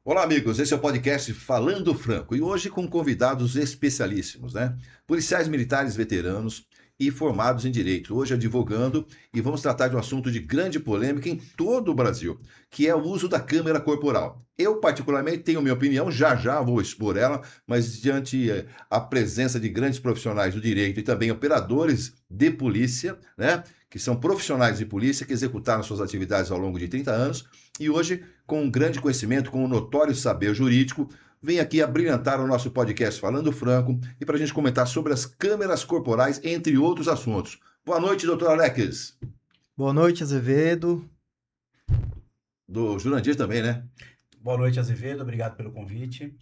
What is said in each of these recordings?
Olá, amigos. Esse é o podcast Falando Franco e hoje com convidados especialíssimos, né? Policiais militares veteranos e formados em direito. Hoje advogando e vamos tratar de um assunto de grande polêmica em todo o Brasil, que é o uso da câmera corporal. Eu, particularmente, tenho minha opinião, já vou expor ela, mas diante a presença de grandes profissionais do direito e também operadores de polícia, né? Que são profissionais de polícia que executaram suas atividades ao longo de 30 anos e hoje com um grande conhecimento, com um notório saber jurídico, vem aqui abrilhantar o nosso podcast Falando Franco e para a gente comentar sobre as câmeras corporais, entre outros assuntos. Boa noite, doutor Alex. Boa noite, Azevedo. Do Jurandir também, né? Boa noite, Azevedo. Obrigado pelo convite.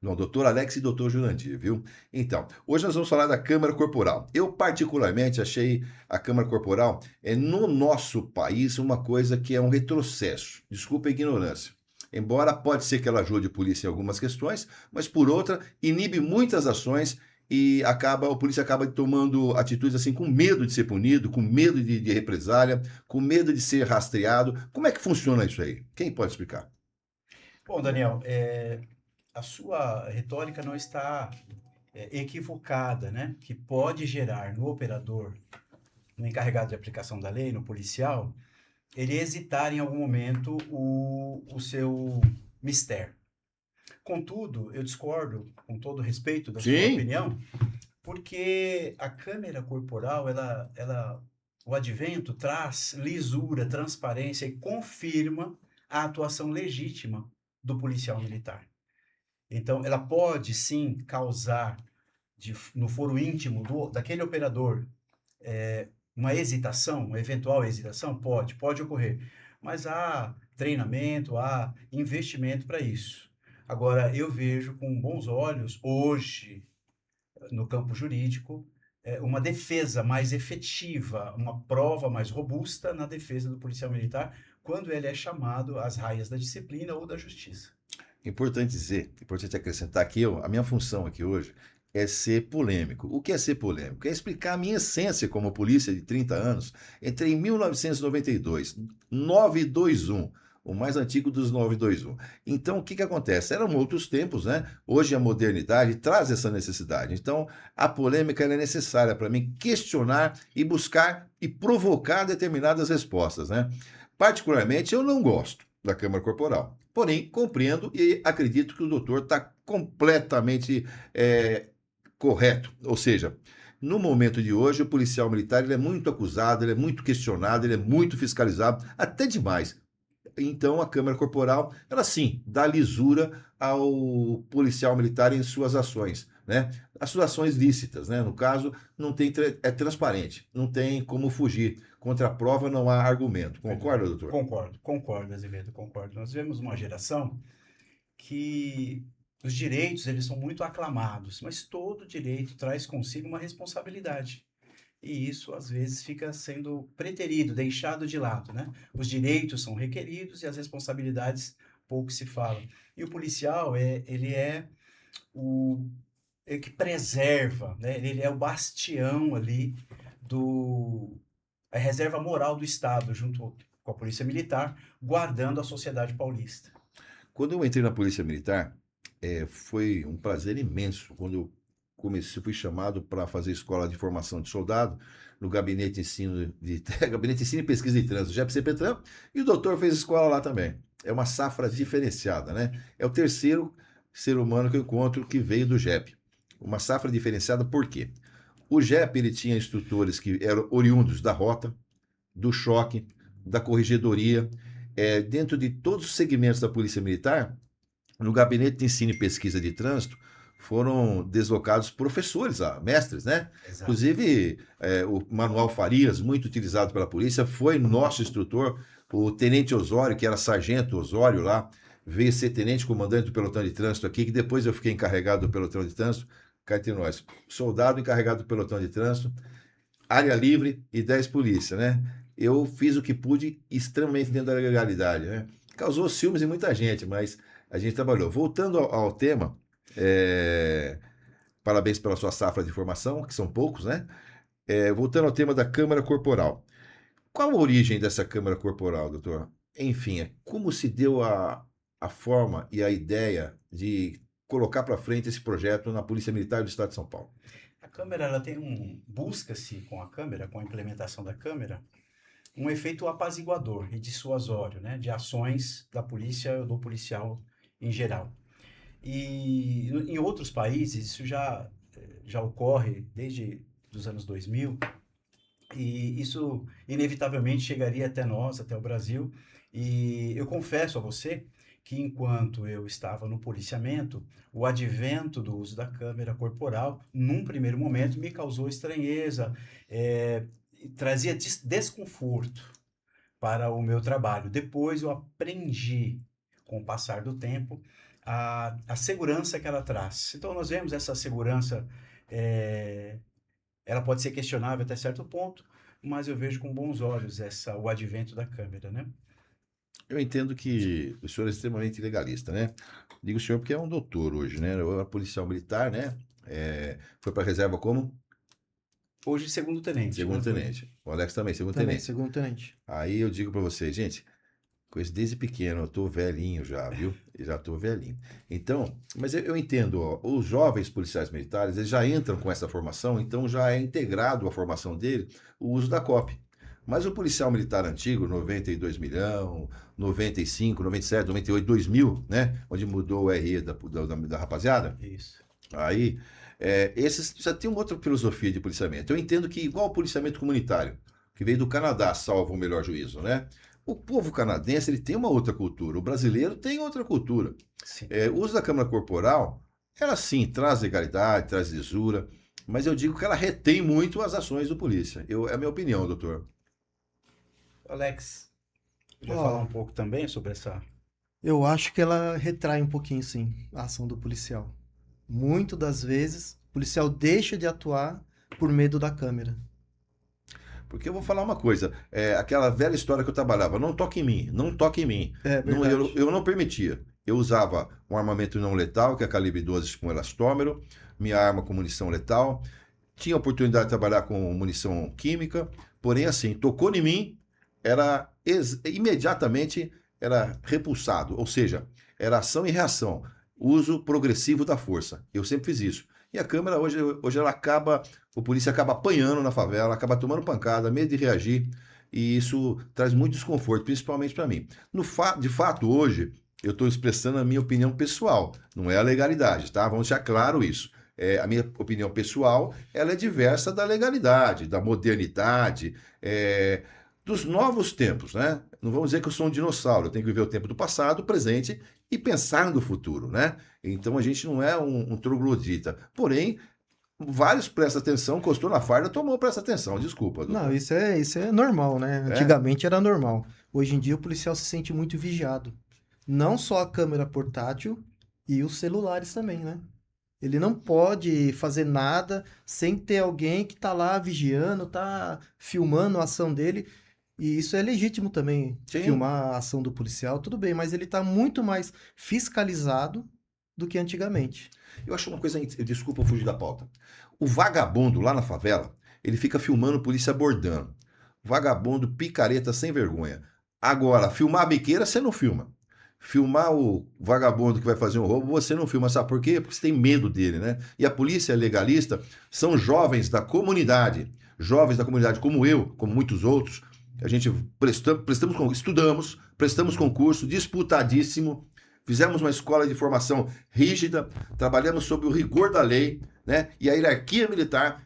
Não, doutor Alex e doutor Jurandir, viu? Então, hoje nós vamos falar da câmara corporal. Eu, particularmente, achei a câmara corporal, no nosso país, uma coisa que é um retrocesso. Desculpa a ignorância. Embora pode ser que ela ajude a polícia em algumas questões, mas, por outra, inibe muitas ações e a polícia acaba tomando atitudes assim com medo de ser punido, com medo de represália, com medo de ser rastreado. Como é que funciona isso aí? Quem pode explicar? Bom, Daniel, a sua retórica não está equivocada, né? Que pode gerar no operador, no encarregado de aplicação da lei, no policial, ele hesitar em algum momento o seu mistério. Contudo, eu discordo, com todo respeito da sua Sim. opinião, porque a câmera corporal, o advento traz lisura, transparência e confirma a atuação legítima do policial militar. Então, ela pode sim causar, no foro íntimo daquele operador, uma hesitação, uma eventual hesitação, pode ocorrer. Mas há treinamento, há investimento para isso. Agora, eu vejo com bons olhos, hoje, no campo jurídico, uma defesa mais efetiva, uma prova mais robusta na defesa do policial militar, quando ele é chamado às raias da disciplina ou da justiça. Importante dizer, importante acrescentar que a minha função aqui hoje é ser polêmico. O que é ser polêmico? É explicar a minha essência como polícia de 30 anos. Entrei em 1992, 921, o mais antigo dos 921. Então, o que acontece? Eram outros tempos, né? Hoje a modernidade traz essa necessidade. Então, a polêmica é necessária para mim questionar e buscar e provocar determinadas respostas, né? Particularmente, eu não gosto da Câmara Corporal. Porém, compreendo e acredito que o doutor está completamente correto. Ou seja, no momento de hoje, o policial militar ele é muito acusado, ele é muito questionado, ele é muito fiscalizado, até demais. Então, a Câmara Corporal, ela sim, dá lisura ao policial militar em suas ações, né? As suas ações lícitas, né? No caso, não tem, é transparente, não tem como fugir. Contra a prova não há argumento. Concorda, doutor? Concordo, Azevedo, concordo. Nós vivemos uma geração que os direitos eles são muito aclamados, mas todo direito traz consigo uma responsabilidade. E isso, às vezes, fica sendo preterido, deixado de lado, né? Os direitos são requeridos e as responsabilidades pouco se falam. E o policial, ele é o que preserva, né? Ele é o bastião ali a reserva moral do Estado, junto com a Polícia Militar, guardando a sociedade paulista. Quando eu entrei na Polícia Militar, foi um prazer imenso. Quando eu fui chamado para fazer escola de formação de soldado no Gabinete de Ensino, Gabinete de Ensino e Pesquisa de Trânsito, GEP-CPTRAN, e o doutor fez escola lá também. É uma safra diferenciada, né? É o terceiro ser humano que eu encontro que veio do GEP. Uma safra diferenciada por quê? O GEP ele tinha instrutores que eram oriundos da rota, do choque, da corregedoria, dentro de todos os segmentos da Polícia Militar, no Gabinete de Ensino e Pesquisa de Trânsito, foram deslocados professores, mestres, né? Exato. Inclusive, o Manuel Farias, muito utilizado pela polícia, foi nosso instrutor. O Tenente Osório, que era sargento Osório lá, veio ser tenente comandante do pelotão de trânsito aqui, que depois eu fiquei encarregado do pelotão de trânsito, cá entre nós. Soldado encarregado do pelotão de trânsito, área livre e 10 polícia, né? Eu fiz o que pude extremamente dentro da legalidade, né? Causou ciúmes em muita gente, mas a gente trabalhou. Voltando ao tema, parabéns pela sua safra de formação, que são poucos, né? Voltando ao tema da Câmara Corporal. Qual a origem dessa Câmara Corporal, doutor? Enfim, como se deu a a forma e a ideia de colocar para frente esse projeto na Polícia Militar do Estado de São Paulo? A câmera, ela tem busca-se com a câmera, com a implementação da câmera, um efeito apaziguador e dissuasório, né, de ações da polícia ou do policial em geral. E em outros países isso já ocorre desde os anos 2000, e isso inevitavelmente chegaria até nós, até o Brasil. E eu confesso a você que enquanto eu estava no policiamento, o advento do uso da câmera corporal, num primeiro momento, me causou estranheza, trazia desconforto para o meu trabalho. Depois eu aprendi, com o passar do tempo, a segurança que ela traz. Então nós vemos essa segurança, ela pode ser questionável até certo ponto, mas eu vejo com bons olhos o advento da câmera, né? Eu entendo que o senhor é extremamente legalista, né? Digo o senhor porque é um doutor hoje, né? Eu era policial militar, né? Foi para a reserva como? Hoje, segundo tenente. Segundo né? tenente. O Alex também, segundo Também, tenente. segundo tenente. Aí eu digo para vocês, gente, coisa desde pequeno, eu tô velhinho já, viu? Eu já tô velhinho. Então, mas eu entendo, ó, os jovens policiais militares, eles já entram com essa formação, então já é integrado à formação dele o uso da COP. Mas o policial militar antigo, 92 milhão, 95, 97, 98, 2000, né? Onde mudou o RE da rapaziada, Isso. aí, esses já tem uma outra filosofia de policiamento. Eu entendo que, igual o policiamento comunitário, que veio do Canadá, salvo o melhor juízo, né? O povo canadense, ele tem uma outra cultura. O brasileiro tem outra cultura. Sim. O uso da câmera corporal, ela sim traz legalidade, traz lisura, mas eu digo que ela retém muito as ações do polícia. É a minha opinião, doutor. Alex, já Ó, falar um pouco também sobre essa... Eu acho que ela retrai um pouquinho, sim, a ação do policial. Muito das vezes, o policial deixa de atuar por medo da câmera. Porque eu vou falar uma coisa, aquela velha história que eu trabalhava, não toque em mim, não toque em mim. É Não, verdade. eu não permitia. Eu usava um armamento não letal, que é a calibre 12 com elastômero, minha arma com munição letal, tinha a oportunidade de trabalhar com munição química, porém assim, tocou em mim, imediatamente era repulsado, ou seja, era ação e reação, uso progressivo da força. Eu sempre fiz isso. E a câmera hoje o polícia acaba apanhando na favela, acaba tomando pancada, medo de reagir, e isso traz muito desconforto, principalmente para mim. De fato, hoje, eu estou expressando a minha opinião pessoal, não é a legalidade, tá? Vamos deixar claro isso. A minha opinião pessoal, ela é diversa da legalidade, da modernidade, dos novos tempos, né? Não vamos dizer que eu sou um dinossauro, eu tenho que viver o tempo do passado, do presente e pensar no futuro, né? Então a gente não é um troglodita. Porém, vários prestam atenção, encostou na farda, tomou, presta atenção, desculpa, doutor. Não, isso é normal, né? Antigamente era normal. Hoje em dia o policial se sente muito vigiado. Não só a câmera portátil e os celulares também, né? Ele não pode fazer nada sem ter alguém que tá lá vigiando, tá filmando a ação dele. E isso é legítimo também, Sim. filmar a ação do policial, tudo bem, mas ele tá muito mais fiscalizado do que antigamente. Eu acho uma coisa, desculpa eu fugir da pauta. O vagabundo lá na favela, ele fica filmando polícia abordando. Vagabundo, picareta, sem vergonha. Agora, filmar a biqueira, você não filma. Filmar o vagabundo que vai fazer um roubo, você não filma. Sabe por quê? Porque você tem medo dele, né? E a polícia legalista são jovens da comunidade como eu, como muitos outros. A gente estudamos, prestamos concurso, disputadíssimo, fizemos uma escola de formação rígida, trabalhamos sob o rigor da lei, né? E a hierarquia militar.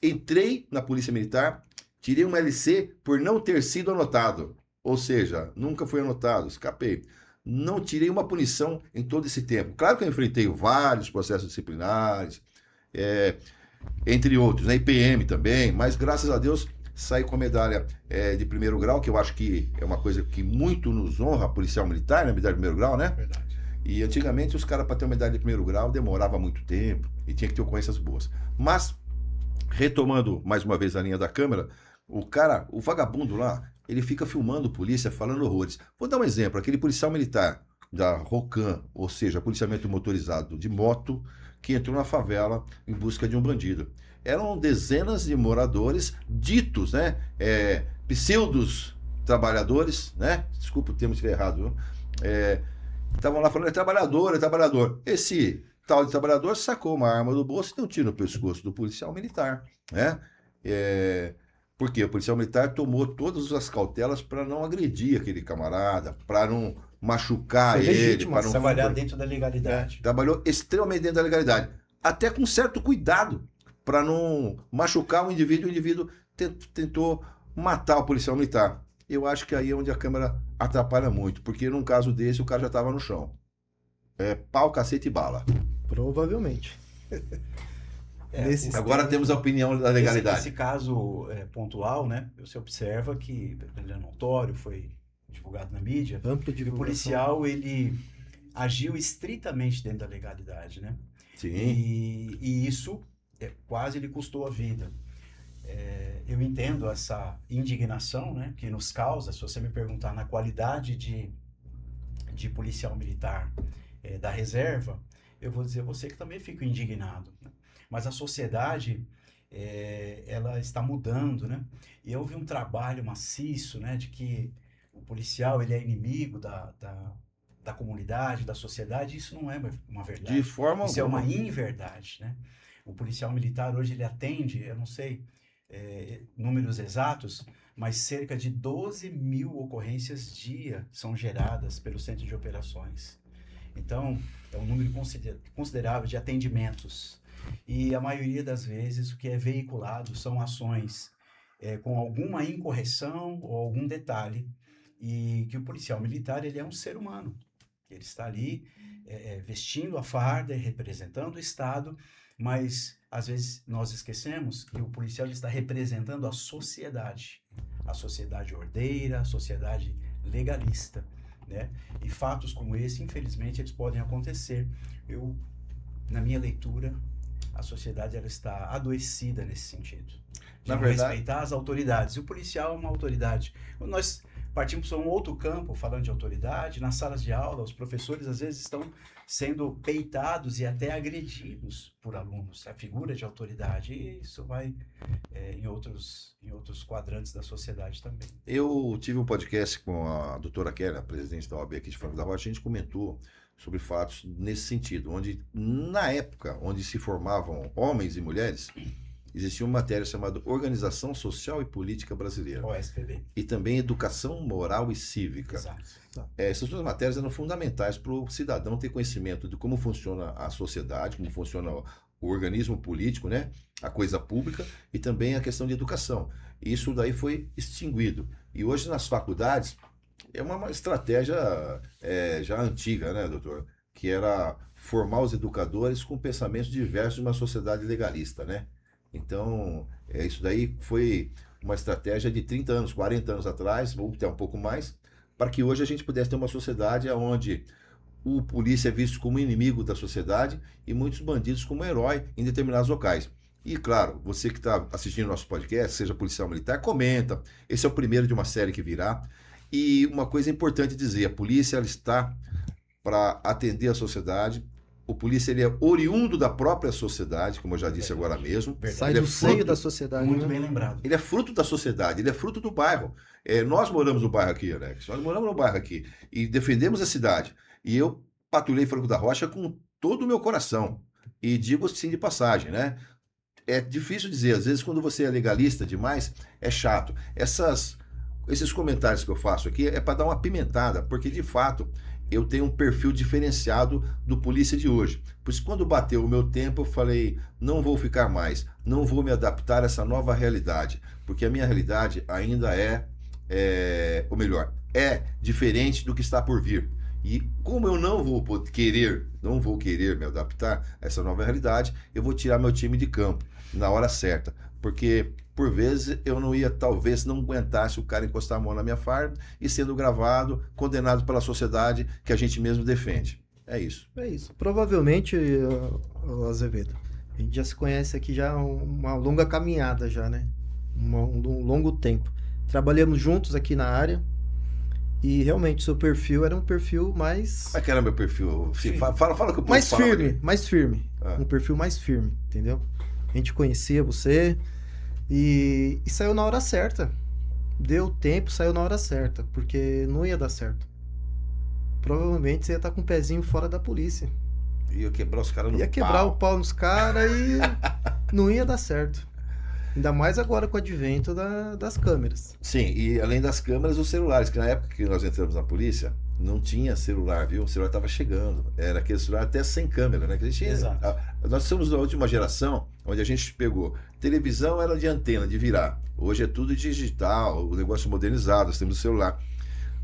Entrei na Polícia Militar, tirei um LC por não ter sido anotado. Ou seja, nunca fui anotado, escapei. Não tirei uma punição em todo esse tempo. Claro que eu enfrentei vários processos disciplinares, entre outros, né? IPM também, mas graças a Deus saí com a medalha de primeiro grau, que eu acho que é uma coisa que muito nos honra, policial militar, né? Medalha de primeiro grau, né? Verdade. E antigamente os caras, para ter uma medalha de primeiro grau, demorava muito tempo e tinha que ter ocorrências boas. Mas, retomando mais uma vez a linha da câmera, o vagabundo lá, ele fica filmando polícia, falando horrores. Vou dar um exemplo, aquele policial militar da ROCAM, ou seja, policiamento motorizado de moto, que entrou na favela em busca de um bandido. Eram dezenas de moradores ditos, né? Pseudos trabalhadores, né? Desculpa o termo se estiver errado, viu? Estavam lá falando, é trabalhador, é trabalhador. Esse tal de trabalhador sacou uma arma do bolso e deu um tiro no pescoço do policial militar, né? É, por quê? O policial militar tomou todas as cautelas para não agredir aquele camarada, para não machucar Foi ele, legítimo, para não... Trabalhar dentro da legalidade. Trabalhou extremamente dentro da legalidade, até com certo cuidado, para não machucar o indivíduo tentou matar o policial militar. Eu acho que aí é onde a câmera atrapalha muito, porque num caso desse o cara já estava no chão. É pau, cacete e bala. Provavelmente. Nesses Agora temos a opinião da legalidade. Esse caso pontual, né? Você observa que ele é notório, foi divulgado na mídia. amplo E o divulgação. policial, ele agiu estritamente dentro da legalidade, né? Sim. E isso quase lhe custou a vida. Eu entendo essa indignação, né, que nos causa, se você me perguntar na qualidade de policial militar da reserva, eu vou dizer a você que também fico indignado. Né? Mas a sociedade, ela está mudando, né? E houve um trabalho maciço, né, de que o policial ele é inimigo da comunidade, da sociedade. Isso não é uma verdade. De forma Isso é alguma. uma inverdade, né? O policial militar hoje ele atende, eu não sei números exatos, mas cerca de 12 mil ocorrências dia são geradas pelo centro de operações. Então, é um número considerável de atendimentos. E a maioria das vezes o que é veiculado são ações com alguma incorreção ou algum detalhe, e que o policial militar ele é um ser humano. Ele está ali vestindo a farda, representando o Estado, mas às vezes nós esquecemos que o policial está representando a sociedade ordeira, a sociedade legalista, né? E fatos como esse, infelizmente, eles podem acontecer. Na minha leitura, a sociedade ela está adoecida nesse sentido. De Na não verdade... respeitar as autoridades. E o policial é uma autoridade. Quando nós partimos para um outro campo, falando de autoridade, nas salas de aula, os professores às vezes estão sendo peitados e até agredidos por alunos, a figura de autoridade, e isso vai em outros quadrantes da sociedade também. Eu tive um podcast com a doutora Kelly, a presidente da OAB aqui de Franco da Rocha, a gente comentou sobre fatos nesse sentido, onde na época onde se formavam homens e mulheres, existia uma matéria chamada Organização Social e Política Brasileira. OSPB. E também Educação Moral e Cívica. Exato. Essas duas matérias eram fundamentais para o cidadão ter conhecimento de como funciona a sociedade, como funciona o organismo político, né? A coisa pública e também a questão de educação. E isso daí foi extinguido. E hoje nas faculdades é uma estratégia já antiga, né, doutor? Que era formar os educadores com pensamentos diversos de uma sociedade legalista, né? Então, isso daí foi uma estratégia de 30 anos, 40 anos atrás, ou até um pouco mais, para que hoje a gente pudesse ter uma sociedade onde o polícia é visto como inimigo da sociedade e muitos bandidos como herói em determinados locais. E, claro, você que está assistindo nosso podcast, seja policial militar, comenta. Esse é o primeiro de uma série que virá. E uma coisa importante dizer, a polícia ela está para atender a sociedade. O polícia ele é oriundo da própria sociedade, como eu já disse agora mesmo. Sai Ele do seio da sociedade. Muito né? bem lembrado. Ele é fruto da sociedade, ele é fruto do bairro. Nós moramos no bairro aqui, Alex. Nós moramos no bairro aqui e defendemos a cidade. E eu patrulhei Franco da Rocha com todo o meu coração. E digo sim de passagem, né? É difícil dizer, às vezes quando você é legalista demais, é chato. Esses comentários que eu faço aqui é para dar uma pimentada, porque de fato eu tenho um perfil diferenciado do polícia de hoje. Por isso, quando bateu o meu tempo, eu falei, não vou ficar mais, não vou me adaptar a essa nova realidade, porque a minha realidade ainda ou melhor, é diferente do que está por vir. E como eu não vou querer me adaptar a essa nova realidade, eu vou tirar meu time de campo na hora certa, porque por vezes eu não ia, talvez não aguentasse o cara encostar a mão na minha farda e sendo gravado, condenado pela sociedade que a gente mesmo defende. É isso. É isso. Provavelmente, Azevedo, a gente já se conhece aqui já uma longa caminhada já, né? Um longo tempo. Trabalhamos juntos aqui na área e realmente seu perfil era um perfil mais... Como é que era meu perfil? Sim, fala que eu mais posso falar. mais firme. Ah. Um perfil mais firme, entendeu? A gente conhecia você e saiu na hora certa. Deu tempo, saiu na hora certa, porque não ia dar certo. provavelmente você ia estar com o pezinho fora da polícia. Ia quebrar os caras no Ia quebrar pau. o pau nos caras e não ia dar certo. Ainda mais agora com o advento das câmeras. Sim, e além das câmeras, os celulares, que na época que nós entramos na polícia, não tinha celular, viu? O celular estava chegando. Era aquele celular até sem câmera, né? Que a gente, Exato. nós somos da última geração, onde a gente pegou. Televisão era de antena, de virar. Hoje é tudo digital, o negócio modernizado, nós temos o celular.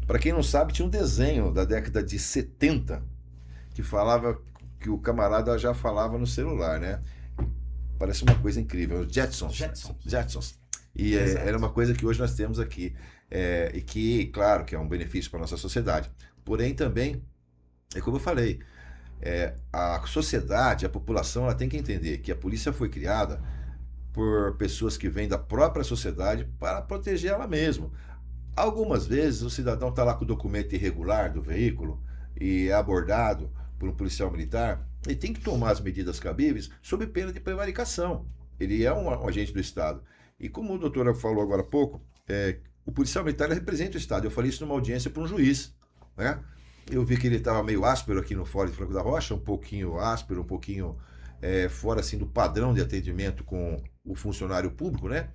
Para quem não sabe, tinha um desenho da década de 70 que falava que o camarada já falava no celular, né? Parece uma coisa incrível. Os Jetsons. Jetsons. E era uma coisa que hoje nós temos aqui. E que, claro, que é um benefício para a nossa sociedade. Porém, também, é como eu falei, a sociedade, a população, ela tem que entender que a polícia foi criada por pessoas que vêm da própria sociedade para proteger ela mesma. Algumas vezes o cidadão está lá com o documento irregular do veículo e é abordado por um policial militar, ele tem que tomar as medidas cabíveis sob pena de prevaricação. Ele é um agente do Estado. E como o doutor falou agora há pouco, o policial militar representa o Estado. Eu falei isso numa audiência para um juiz, né? Eu vi que ele estava meio áspero aqui no Fórum de Franco da Rocha, um pouquinho áspero, um pouquinho fora assim do padrão de atendimento com o funcionário público, né?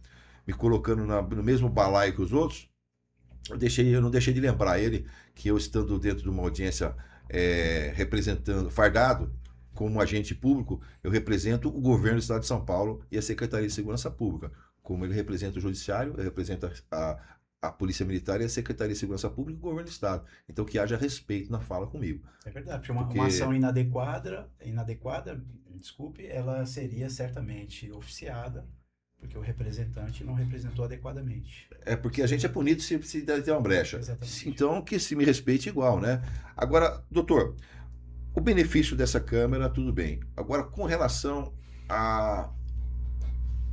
Me colocando no mesmo balaio que os outros. Eu não deixei de lembrar ele que eu, estando dentro de uma audiência representando, fardado como agente público, eu represento o governo do Estado de São Paulo e a Secretaria de Segurança Pública. Como ele representa o Judiciário, ele representa a Polícia Militar e a Secretaria de Segurança Pública e o governo do Estado. Então que haja respeito na fala comigo. É verdade, porque uma ação inadequada, desculpe, ela seria certamente oficiada, porque o representante não representou adequadamente. Porque a gente é punido se der uma brecha. Exatamente. Então que se me respeite igual, né? Agora, doutor, o benefício dessa câmera, tudo bem. Agora, com relação a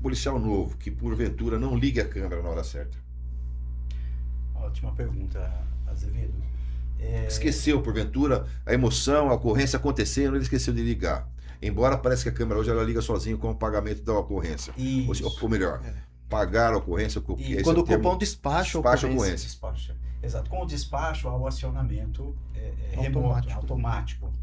policial novo, que porventura não ligue a câmera na hora certa. Ótima pergunta, Azevedo. Esqueceu, porventura, a emoção, a ocorrência acontecendo, ele esqueceu de ligar. Embora parece que a câmera hoje ela liga sozinho com o pagamento da ocorrência. Ou melhor, pagar a ocorrência. Quando o cupom despacha a ocorrência. Despacha. Exato. Com o despacho há o acionamento remoto, automático.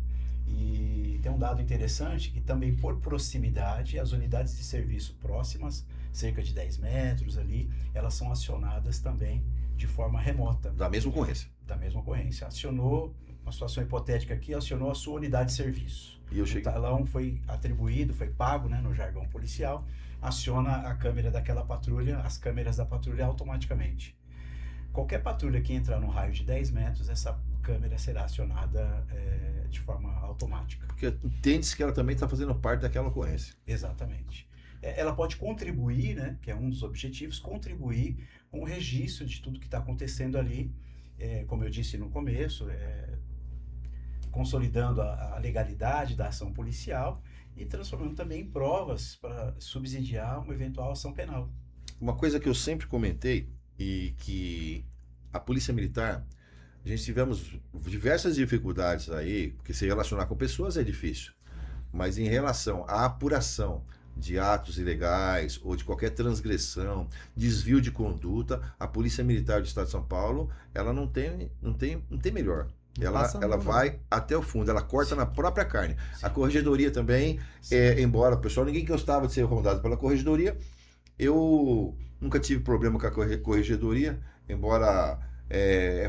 E tem um dado interessante que também por proximidade, as unidades de serviço próximas, cerca de 10 metros ali, elas são acionadas também de forma remota. Da mesma ocorrência. Da mesma ocorrência. Acionou, uma situação hipotética aqui, acionou a sua unidade de serviço. E o talão foi atribuído, foi pago, né, no jargão policial, aciona a câmera daquela patrulha, as câmeras da patrulha automaticamente. Qualquer patrulha que entrar no raio de 10 metros, essa câmera será acionada de forma automática. Porque entende-se que ela também está fazendo parte daquela ocorrência. Exatamente. Ela pode contribuir, né, que é um dos objetivos, contribuir com o registro de tudo que está acontecendo ali, como eu disse no começo, consolidando a legalidade da ação policial e transformando também em provas para subsidiar uma eventual ação penal. Uma coisa que eu sempre comentei e que a Polícia Militar, a gente tivemos diversas dificuldades aí, porque se relacionar com pessoas é difícil, mas em relação à apuração de atos ilegais ou de qualquer transgressão, desvio de conduta, a Polícia Militar do Estado de São Paulo, ela não tem melhor. Ela vai até o fundo, ela corta na própria carne. Sim. A corregedoria também, embora, pessoal, ninguém gostava de ser rondado pela corregedoria, eu nunca tive problema com a corregedoria, embora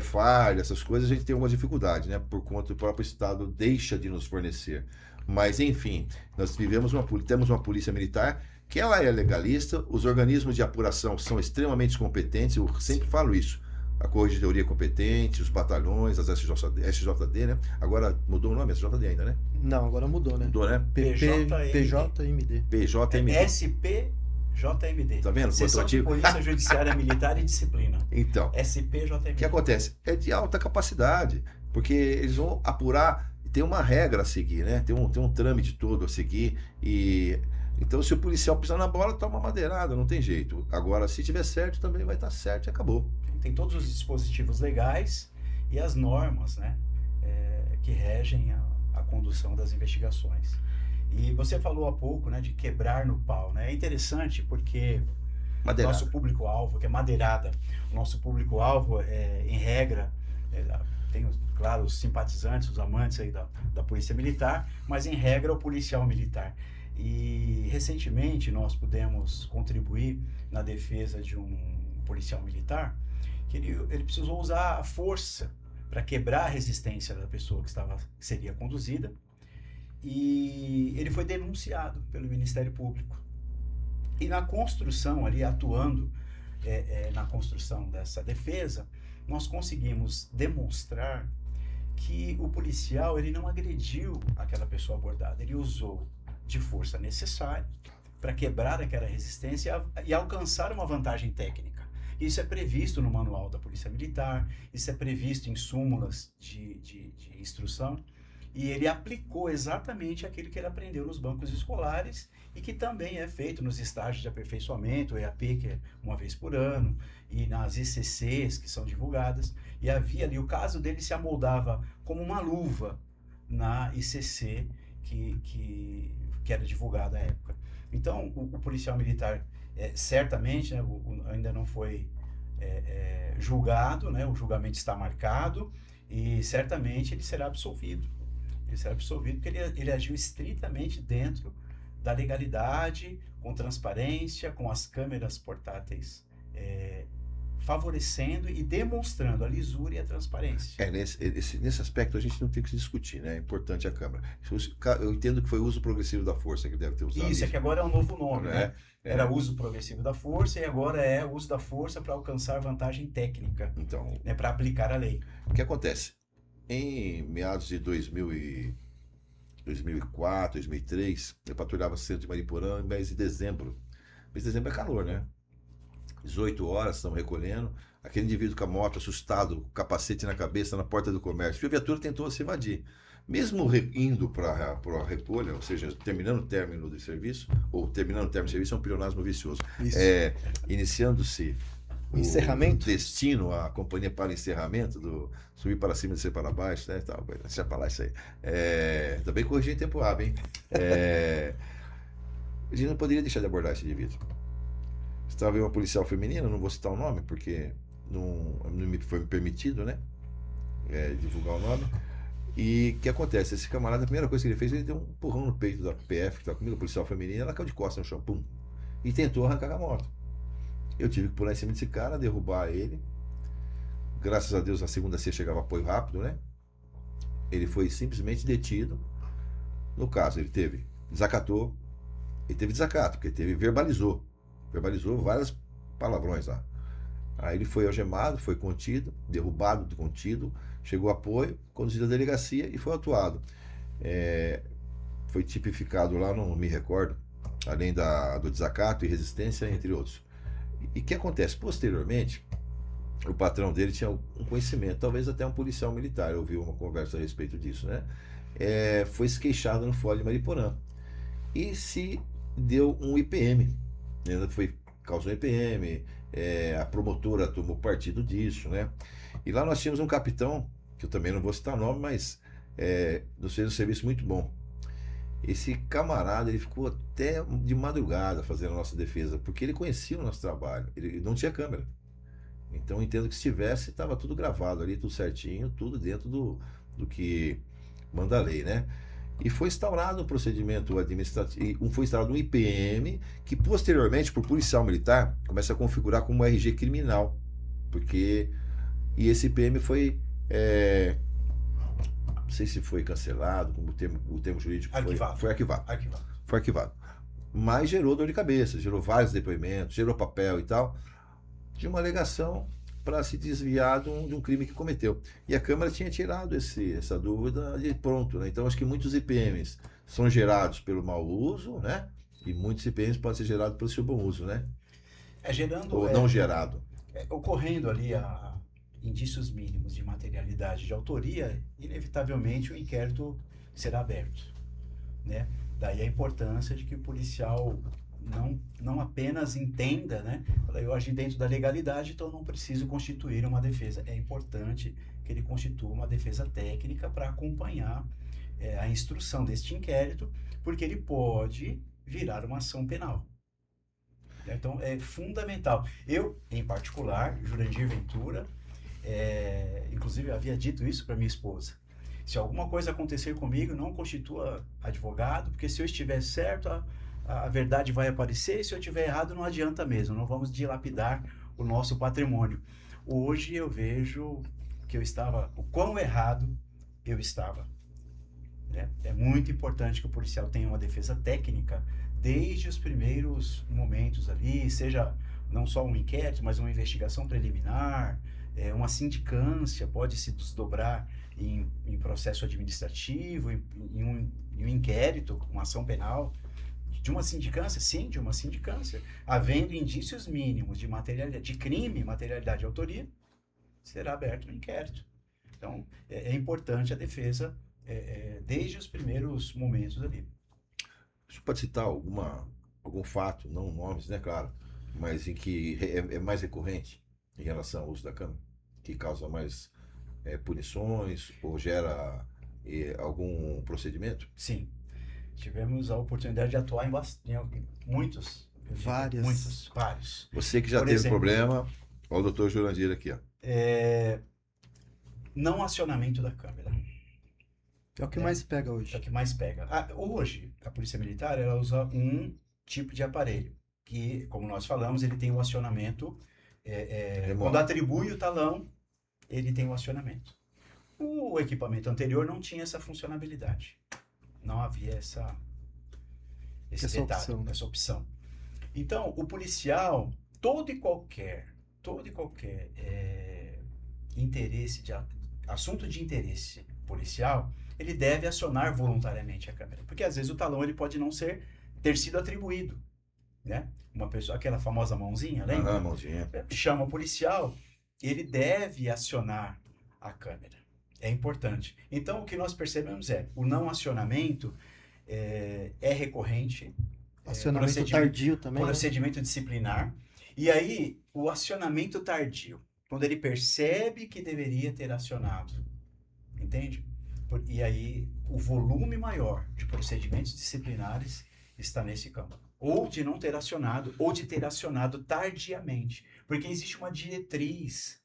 falha, essas coisas, a gente tem algumas dificuldades, né? Por conta do próprio Estado deixa de nos fornecer. Mas, enfim, nós temos uma polícia militar que ela é legalista, os organismos de apuração são extremamente competentes, eu sempre falo isso. A corregedoria é competente, os batalhões, as SJD, né? Agora mudou o nome, SJD ainda, né? Não, agora mudou, né? Mudou, né? PJMD. SPJMD. Tá vendo? Seção de Polícia Judiciária Militar e Disciplina. Então, SPJMD. O que acontece? É de alta capacidade, porque eles vão apurar, tem uma regra a seguir, né? Tem um trâmite todo a seguir e... Então, se o policial pisar na bola, toma uma madeirada, não tem jeito. Agora, se tiver certo, também vai estar certo e acabou. Tem todos os dispositivos legais e as normas, né, que regem a condução das investigações. E você falou há pouco, né, de quebrar no pau, né? É interessante porque o nosso público-alvo, que é madeirada, o nosso público-alvo, em regra, tem, claro, os simpatizantes, os amantes aí da Polícia Militar, mas em regra o policial militar. E recentemente nós pudemos contribuir na defesa de um policial militar que ele precisou usar a força para quebrar a resistência da pessoa que seria conduzida, e ele foi denunciado pelo Ministério Público. E na construção ali, atuando na construção dessa defesa, nós conseguimos demonstrar que o policial ele não agrediu aquela pessoa abordada, ele usou de força necessária para quebrar aquela resistência e alcançar uma vantagem técnica. Isso é previsto no manual da Polícia Militar, isso é previsto em súmulas de instrução, e ele aplicou exatamente aquilo que ele aprendeu nos bancos escolares e que também é feito nos estágios de aperfeiçoamento, o EAP, que é uma vez por ano, e nas ICCs, que são divulgadas, e havia ali, o caso dele se amoldava como uma luva na ICC que era divulgada à época. Então, o policial militar, certamente, né, ainda não foi julgado, né, o julgamento está marcado, e certamente ele será absolvido. Ele será absolvido porque ele agiu estritamente dentro da legalidade, com transparência, com as câmeras portáteis favorecendo e demonstrando a lisura e a transparência. Nesse aspecto a gente não tem que se discutir, né? É importante a Câmara. Eu entendo que foi o uso progressivo da força que deve ter usado. Isso, é que agora é um novo nome, né? Era uso progressivo da força e agora é uso da força para alcançar vantagem técnica, então, né, para aplicar a lei. O que acontece? Em meados de 2004, 2003, eu patrulhava o centro de Mariporã em mês de dezembro. Mês de dezembro é calor, né? 18 horas, estamos recolhendo. Aquele indivíduo com a moto, assustado, com o capacete na cabeça, na porta do comércio. E a viatura tentou se evadir. Mesmo indo para a recolha, ou seja, terminando o término de serviço, ou terminando o término de serviço, é um pleonasmo vicioso. Iniciando-se o encerramento? destino, a companhia para o encerramento, do subir para cima e descer para baixo, né? Deixa para lá isso aí. Também corrigi em tempo hábil, hein? A gente não poderia deixar de abordar esse indivíduo. Estava uma policial feminina, não vou citar o nome, porque não me foi permitido, né? Divulgar o nome. E o que acontece? Esse camarada, a primeira coisa que ele fez, ele deu um empurrão no peito da PF, que estava comigo, a policial feminina, ela caiu de costas no chão, pum, e tentou arrancar com a moto. Eu tive que pular em cima desse cara, derrubar ele. Graças a Deus, na segunda C chegava apoio rápido, né? Ele foi simplesmente detido. No caso, ele teve desacato, porque ele verbalizou várias palavrões lá. Aí ele foi algemado, foi contido, derrubado, contido, chegou apoio, conduzido à delegacia e foi autuado. Foi tipificado lá, não me recordo, além do desacato e resistência, entre outros. E o que acontece? Posteriormente, o patrão dele tinha um conhecimento, talvez até um policial militar, eu ouvi uma conversa a respeito disso, né? Foi se queixado no Fórum de Mariporã e se deu um IPM, né? Causou um IPM, a promotora tomou partido disso, né? E lá nós tínhamos um capitão, que eu também não vou citar o nome, mas nos fez um serviço muito bom. Esse camarada, ele ficou até de madrugada fazendo a nossa defesa, porque ele conhecia o nosso trabalho, ele não tinha câmera. Então eu entendo que se tivesse, estava tudo gravado ali, tudo certinho, tudo dentro do que manda a lei, né? E foi instaurado um procedimento administrativo, foi instaurado um IPM, que posteriormente, por policial militar, começa a configurar como RG criminal, e esse IPM foi, não sei se foi cancelado, como o termo jurídico foi arquivado. Mas gerou dor de cabeça, gerou vários depoimentos, gerou papel e tal, de uma alegação para se desviar de um crime que cometeu. E a Câmara tinha tirado essa dúvida de pronto, né? Então acho que muitos IPMs são gerados pelo mau uso, né? E muitos IPMs podem ser gerados pelo seu bom uso, né? Ou não gerado. Ocorrendo ali indícios mínimos de materialidade de autoria, inevitavelmente o inquérito será aberto, né? Daí a importância de que o policial não apenas entenda, né? Eu agi dentro da legalidade, então não preciso constituir uma defesa. É importante que ele constitua uma defesa técnica para acompanhar a instrução deste inquérito, porque ele pode virar uma ação penal. Então é fundamental. Eu, em particular, Jurandir Ventura, Inclusive, eu havia dito isso para minha esposa. Se alguma coisa acontecer comigo, não constitua advogado, porque se eu estiver certo, a verdade vai aparecer, e se eu estiver errado, não adianta mesmo, não vamos dilapidar o nosso patrimônio. Hoje eu vejo que o quão errado eu estava. Né? É muito importante que o policial tenha uma defesa técnica desde os primeiros momentos ali, seja não só um inquérito, mas uma investigação preliminar, uma sindicância pode se desdobrar em processo administrativo, em um inquérito, uma ação penal. De uma sindicância? Sim, de uma sindicância. Havendo indícios mínimos de materialidade, de crime, materialidade e autoria, será aberto um inquérito. Então, é importante a defesa desde os primeiros momentos ali. Você pode citar algum fato, não nomes, né, claro, mas em que é mais recorrente em relação ao uso da câmera, que causa mais punições ou gera algum procedimento? Sim. Tivemos a oportunidade de atuar em muitos. Vários. Você que já Por teve exemplo, problema, olha o doutor Jurandir aqui, ó. Não acionamento da câmera. É o que mais pega hoje. É o que mais pega. Hoje, a Polícia Militar, ela usa um tipo de aparelho, que, como nós falamos, ele tem o acionamento, quando atribui o talão, ele tem o acionamento. O equipamento anterior não tinha essa funcionalidade. Não havia essa opção. Então, o policial, todo e qualquer interesse, assunto de interesse policial, ele deve acionar voluntariamente a câmera. Porque às vezes o talão ele pode não ter sido atribuído. Né? Uma pessoa, aquela famosa mãozinha, lembra? Mãozinha. Chama o policial, ele deve acionar a câmera. É importante. Então, o que nós percebemos o não acionamento é recorrente. Acionamento tardio também. Procedimento disciplinar. E aí, o acionamento tardio, quando ele percebe que deveria ter acionado, entende? E aí, o volume maior de procedimentos disciplinares está nesse campo. Ou de não ter acionado, ou de ter acionado tardiamente. Porque existe uma diretriz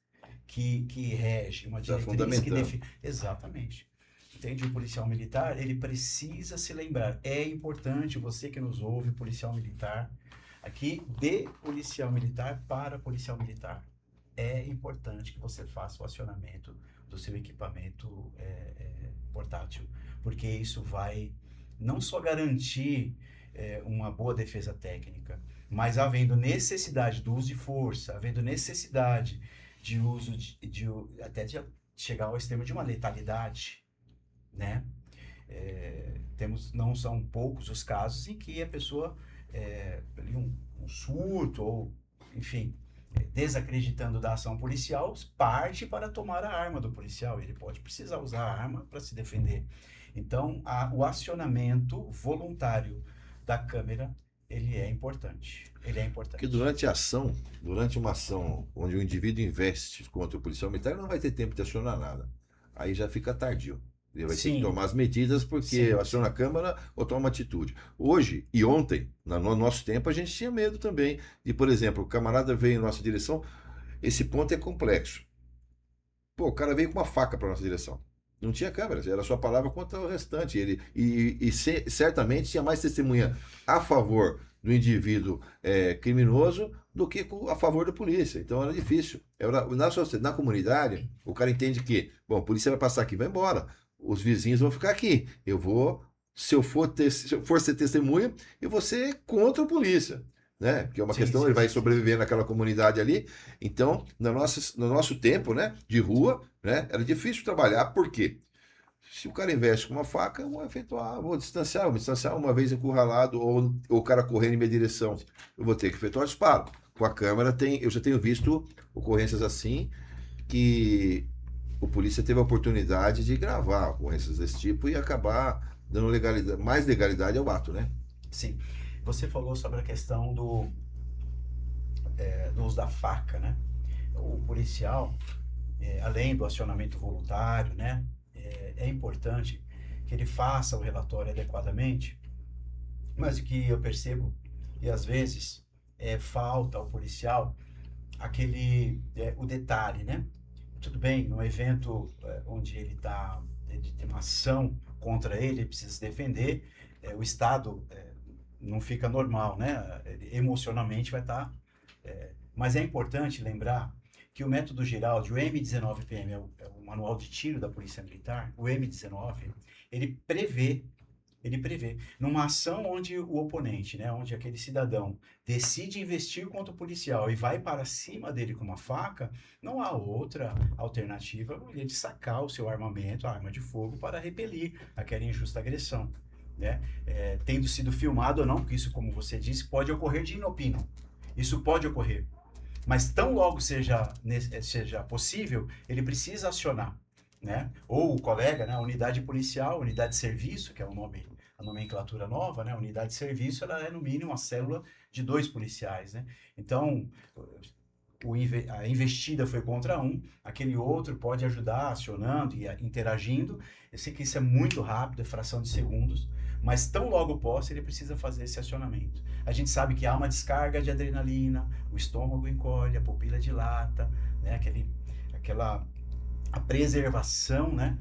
que rege, uma diretriz que define. Exatamente. Entende? O policial militar, ele precisa se lembrar. É importante, você que nos ouve, policial militar, aqui de policial militar para policial militar. É importante que você faça o acionamento do seu equipamento portátil, porque isso vai não só garantir uma boa defesa técnica, mas havendo necessidade do uso de força, havendo necessidade de uso até de chegar ao extremo de uma letalidade, né? Não são poucos os casos em que a pessoa, um surto ou, enfim, desacreditando da ação policial, parte para tomar a arma do policial. Ele pode precisar usar a arma para se defender. Então, o acionamento voluntário da câmera, ele é importante. Porque durante uma ação onde o indivíduo investe contra o policial militar, ele não vai ter tempo de acionar nada. Aí já fica tardio. Ele vai ter que tomar as medidas porque aciona a câmera ou toma uma atitude. Hoje e ontem, no nosso tempo, a gente tinha medo também de, por exemplo, o camarada veio em nossa direção, esse ponto é complexo. Pô, o cara veio com uma faca para nossa direção. Não tinha câmeras, era sua palavra contra o restante. Certamente tinha mais testemunha a favor do indivíduo criminoso do que a favor da polícia. Então era difícil. Na comunidade, o cara entende que, bom, a polícia vai passar aqui, vai embora. Os vizinhos vão ficar aqui. Se eu for ser testemunha, eu vou ser contra a polícia. Né? Porque é uma questão, ele vai sobreviver naquela comunidade ali. Então, no nosso tempo, né, de rua, né, era difícil trabalhar. Por quê? Se o cara investe com uma faca, eu vou me distanciar uma vez encurralado, ou o cara correndo em minha direção, eu vou ter que efetuar o disparo. Com a câmera, eu já tenho visto ocorrências assim, que o polícia teve a oportunidade de gravar ocorrências desse tipo e acabar dando mais legalidade ao ato, né? Sim. Você falou sobre a questão do uso da faca, né? O policial, além do acionamento voluntário, né? É importante que ele faça o relatório adequadamente, mas o que eu percebo, e às vezes falta ao policial, o detalhe, né? tudo bem, num evento onde ele tem uma ação contra ele precisa se defender, o Estado não fica normal, né? Ele emocionalmente vai estar. Mas é importante lembrar que o método Giraldi, o M19PM, é o manual de tiro da Polícia Militar, o M19, ele prevê numa ação onde o oponente, né, onde aquele cidadão decide investir contra o policial e vai para cima dele com uma faca, não há outra alternativa ele de sacar o seu armamento, a arma de fogo, para repelir aquela injusta agressão, né? Tendo sido filmado ou não, porque isso, como você disse, pode ocorrer de inopino. Isso pode ocorrer. Mas tão logo seja possível, ele precisa acionar, né? Ou o colega, né? A unidade policial, unidade de serviço, que é o nome, a nomenclatura nova, né? A unidade de serviço, ela é no mínimo uma célula de 2 policiais, né? Então, a investida foi contra um, aquele outro pode ajudar acionando e interagindo. Eu sei que isso é muito rápido, é fração de segundos, mas tão logo possa, ele precisa fazer esse acionamento. A gente sabe que há uma descarga de adrenalina, o estômago encolhe, a pupila dilata, né? A preservação, né?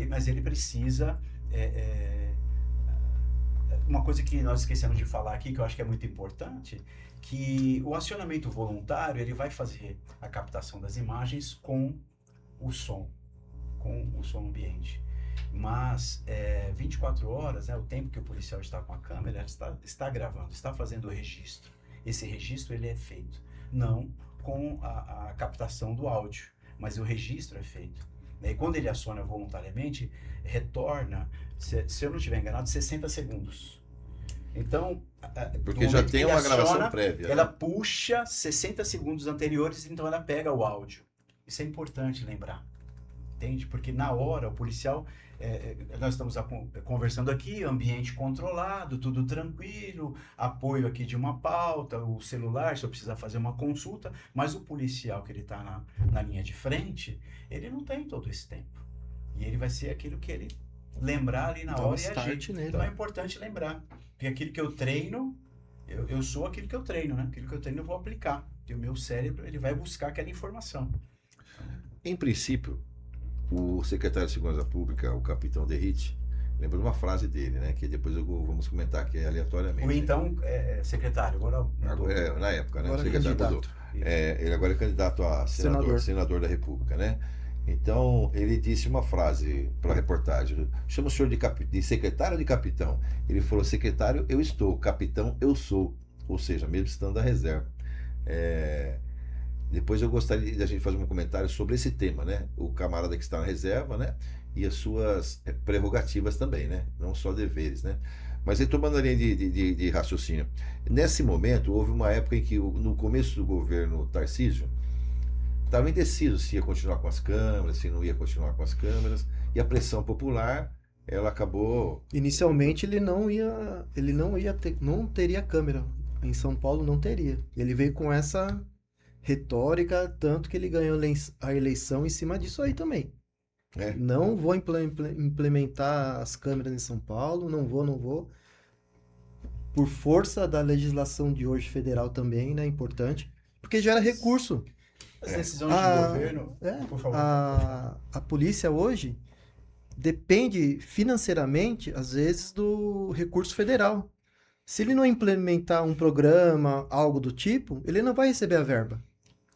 Mas ele precisa... uma coisa que nós esquecemos de falar aqui, que eu acho que é muito importante, que o acionamento voluntário, ele vai fazer a captação das imagens com o som ambiente. Mas 24 horas, né, o tempo que o policial está com a câmera, está gravando, está fazendo o registro. Esse registro ele é feito não com a captação do áudio, mas o registro é feito. E quando ele aciona voluntariamente, retorna, se eu não estiver enganado, 60 segundos. Então, porque já tem uma gravação prévia. Ela puxa 60 segundos anteriores, então ela pega o áudio. Isso é importante lembrar. Entende? Porque na hora, o policial... nós estamos conversando aqui, ambiente controlado, tudo tranquilo, apoio aqui de uma pauta, o celular, se eu precisar fazer uma consulta, mas o policial que ele está na linha de frente, ele não tem todo esse tempo. E ele vai ser aquilo que ele lembrar ali na hora e agir. Então é importante lembrar. Porque aquilo que eu treino, eu sou aquilo que eu treino, né? Aquilo que eu treino eu vou aplicar. E o meu cérebro, ele vai buscar aquela informação. Em princípio, o secretário de Segurança Pública, o capitão Derrite, lembra uma frase dele, né? Que depois vamos comentar aqui aleatoriamente. Ou então, secretário, agora... na época, né? Agora o secretário mudou. Ele agora é candidato a senador da República, né? Então, ele disse uma frase para a reportagem: chama o senhor de secretário ou de capitão? Ele falou: secretário, eu estou, capitão, eu sou. Ou seja, mesmo estando da reserva. Depois eu gostaria de a gente fazer um comentário sobre esse tema, né? O camarada que está na reserva, né? E as suas prerrogativas também, né? Não só deveres, né? Mas retomando a linha de raciocínio. Nesse momento, houve uma época em que, no começo do governo Tarcísio, estava indeciso se ia continuar com as câmeras, se não ia continuar com as câmeras, e a pressão popular, ela acabou... Inicialmente ele não teria câmera. Em São Paulo não teria. Ele veio com essa retórica, tanto que ele ganhou a eleição em cima disso aí também. Não vou implementar as câmeras em São Paulo, não vou. Por força da legislação de hoje federal também, né, importante, porque gera recurso. As decisões de governo, por favor. A polícia hoje depende financeiramente, às vezes, do recurso federal. Se ele não implementar um programa, algo do tipo, ele não vai receber a verba.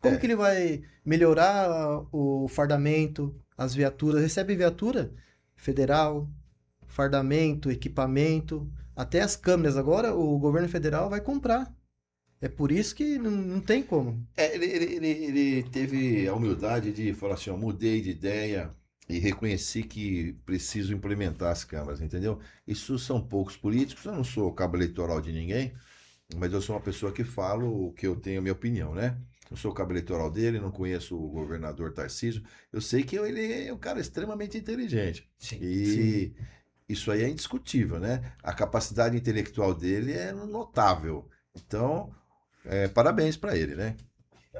Como que ele vai melhorar o fardamento, as viaturas? Recebe viatura federal, fardamento, equipamento, até as câmeras agora o governo federal vai comprar. É por isso que não tem como. Ele teve a humildade de falar assim: ó, mudei de ideia e reconheci que preciso implementar as câmeras, entendeu? Isso são poucos políticos, eu não sou cabo eleitoral de ninguém, mas eu sou uma pessoa que falo o que eu tenho a minha opinião, né? Eu sou o cabo eleitoral dele, não conheço o governador Tarcísio, eu sei que ele é um cara extremamente inteligente. Sim, sim. Isso aí é indiscutível, né? A capacidade intelectual dele é notável. Então, parabéns para ele, né?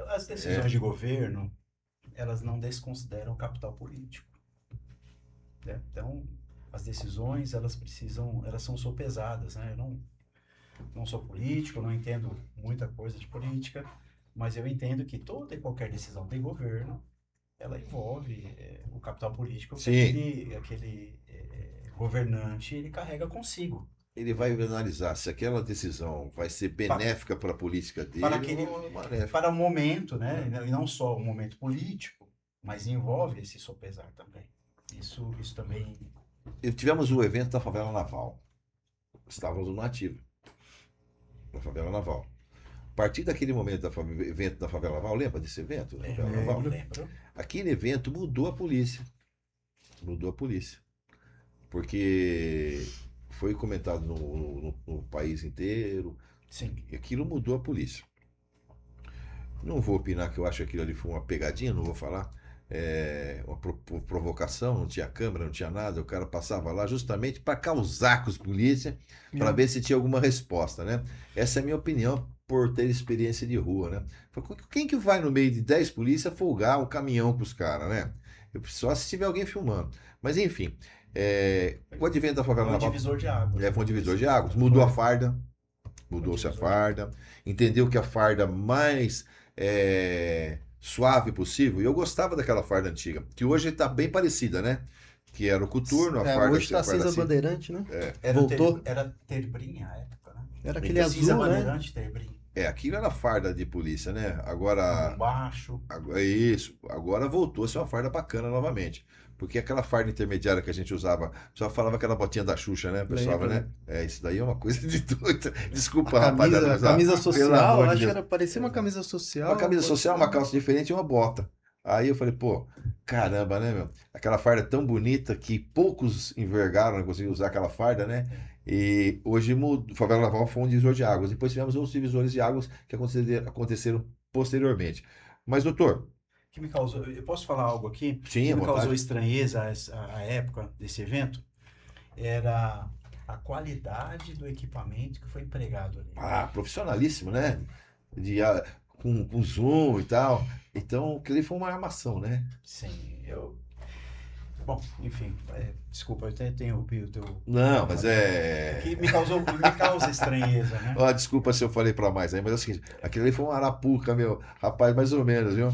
As decisões de governo, elas não desconsideram o capital político. Né? Então, as decisões, elas são sopesadas, né? Eu não sou político, não entendo muita coisa de política, mas eu entendo que toda e qualquer decisão de governo, ela envolve o capital político que Sim. aquele governante ele carrega consigo. Ele vai analisar se aquela decisão vai ser benéfica para a política Para dele ou maléfica. para o momento, né? E não só o momento político, mas envolve esse sopesar também. Isso também. Tivemos o evento da favela naval. Estávamos no ativo, na favela naval. A partir daquele momento evento da favela naval, lembra desse evento? Da favela naval? Lembro. Aquele evento mudou a polícia. Mudou a polícia. Porque foi comentado no país inteiro. Sim. E aquilo mudou a polícia. Não vou opinar que eu acho que aquilo ali foi uma pegadinha, não vou falar. Uma provocação, não tinha câmera, não tinha nada, o cara passava lá justamente para causar com os polícia, para ver se tinha alguma resposta, né? Essa é a minha opinião por ter experiência de rua, né? Quem que vai no meio de 10 polícia folgar um caminhão com os caras, né? Só se tiver alguém filmando. Mas enfim, o advento da favela naval... Foi um divisor de águas. Foi um divisor de águas. Mudou a farda, mudou-se a farda, entendeu que a farda mais suave possível. E eu gostava daquela farda antiga, que hoje está bem parecida, né? Que era o coturno, a farda... Hoje está cinza bandeirante, né? Voltou. Era terbrinha a época, né? Era aquele azul, cinza né? bandeirante, terbrinha. Aquilo era farda de polícia, né? Agora... Baixo. Isso. Agora voltou a ser uma farda bacana novamente. Porque aquela farda intermediária que a gente usava, o pessoal falava que era a botinha da Xuxa, né, pessoal, né? Isso daí é uma coisa de doida. Desculpa, rapaziada. A camisa social, acho que parecia uma camisa social. Uma camisa social, uma calça diferente e uma bota. Aí eu falei, pô, caramba, né, meu? Aquela farda tão bonita que poucos envergaram, não conseguiram usar aquela farda, né? E hoje o Favela Naval foi um divisor de águas. Depois tivemos outros divisores de águas que aconteceram posteriormente. Mas, doutor... Que me causou, eu posso falar algo aqui? Sim, que me causou estranheza a época desse evento era a qualidade do equipamento que foi empregado ali. Profissionalíssimo, né? Com zoom e tal. Então, aquilo foi uma armação, né? Sim, Bom, enfim, desculpa, eu até interrompi o teu... Não, mas Que me causa estranheza, né? Desculpa se eu falei pra mais aí, mas é o seguinte, aquilo ali foi uma arapuca, meu. Rapaz, mais ou menos, viu?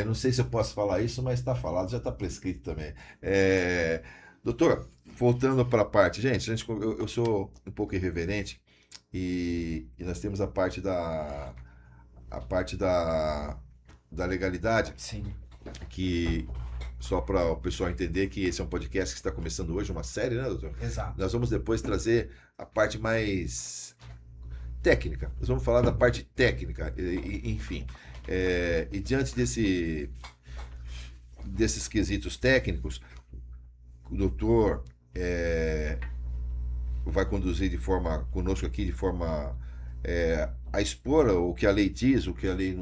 Não sei se eu posso falar isso, mas está falado, já está prescrito também. Doutor, voltando para a parte, gente, eu sou um pouco irreverente e nós temos a parte da legalidade. Sim. Que só para o pessoal entender que esse é um podcast que está começando hoje, uma série, né, doutor? Exato. Nós vamos depois trazer a parte mais técnica. Nós vamos falar da parte técnica, enfim. E diante desses quesitos técnicos, o doutor vai conduzir conosco aqui de forma a expor o que a lei diz, o que a lei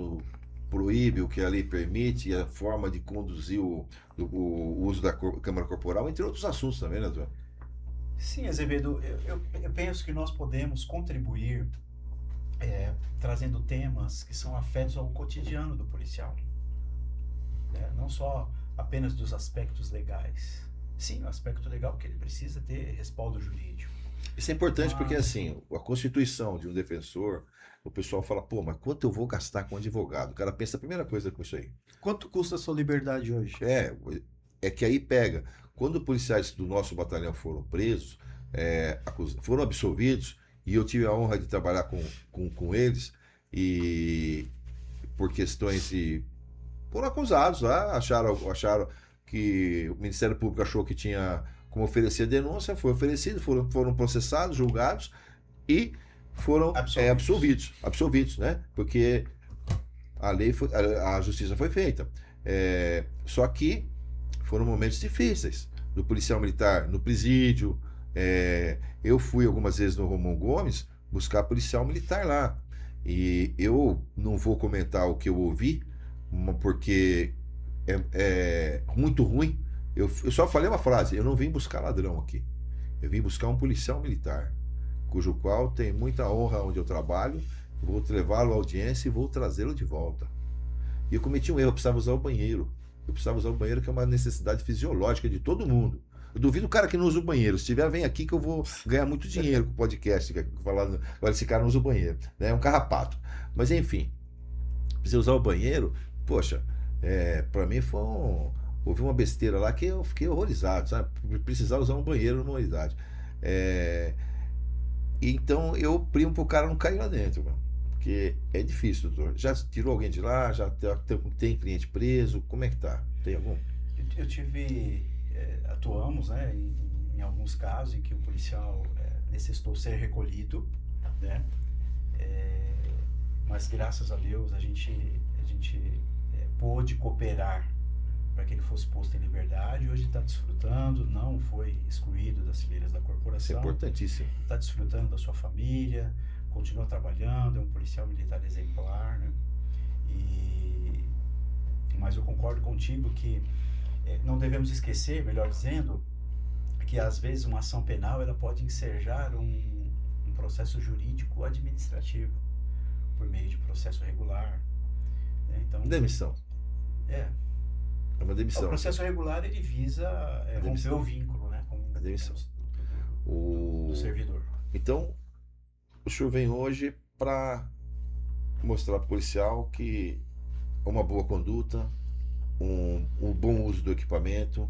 proíbe, o que a lei permite, e a forma de conduzir o uso da câmara corporal, entre outros assuntos também, né, doutor? Sim, Azevedo, eu penso que nós podemos contribuir trazendo temas que são afetos ao cotidiano do policial, né? Não só apenas dos aspectos legais. Sim, o aspecto legal que ele precisa ter respaldo jurídico. Isso é importante porque, assim, a constituição de um defensor, o pessoal fala, pô, mas quanto eu vou gastar com advogado? O cara pensa a primeira coisa com isso aí. Quanto custa a sua liberdade hoje? É que aí pega. Quando policiais do nosso batalhão foram presos, foram absolvidos, e eu tive a honra de trabalhar com eles, e por questões de... foram acusados lá, acharam que o Ministério Público achou que tinha como oferecer a denúncia, foi oferecido, foram processados, julgados e foram absolvidos, né? Porque a justiça foi feita. Só que foram momentos difíceis do policial militar no presídio. Eu fui algumas vezes no Romão Gomes buscar policial militar lá. E eu não vou comentar o que eu ouvi, porque é muito ruim. Eu só falei uma frase: eu não vim buscar ladrão aqui. Eu vim buscar um policial militar, cujo qual tem muita honra onde eu trabalho. Vou levá-lo à audiência e vou trazê-lo de volta. E eu cometi um erro, eu precisava usar o banheiro. Que é uma necessidade fisiológica de todo mundo. Eu duvido o cara que não usa o banheiro. Se tiver, vem aqui que eu vou ganhar muito dinheiro com o podcast. Falando, agora esse cara não usa o banheiro, né? É um carrapato. Mas enfim, precisa usar o banheiro. Poxa, Para mim houve uma besteira lá que eu fiquei horrorizado, sabe? Precisar usar um banheiro numa unidade. É, então eu primo pro cara não cair lá dentro, mano. Porque é difícil, doutor. Já tirou alguém de lá? Já tem cliente preso? Como é que tá? Tem algum? Eu tive, atuamos, né, em alguns casos em que o policial necessitou ser recolhido, né, mas graças a Deus a gente pôde cooperar para que ele fosse posto em liberdade. Hoje está desfrutando, não foi excluído das fileiras da Isso é corporação, importantíssimo. está desfrutando da sua família, continua trabalhando, é um policial militar exemplar, né? Mas eu concordo contigo que não devemos esquecer, melhor dizendo, que às vezes uma ação penal ela pode ensejar um processo jurídico administrativo por meio de processo regular, né? Então, Demissão. é, É uma o demissão. processo regular ele visa romper demissão. o vínculo, né, com A demissão. do O... servidor. Então, o senhor vem hoje para mostrar para o policial que uma boa conduta, um bom uso do equipamento,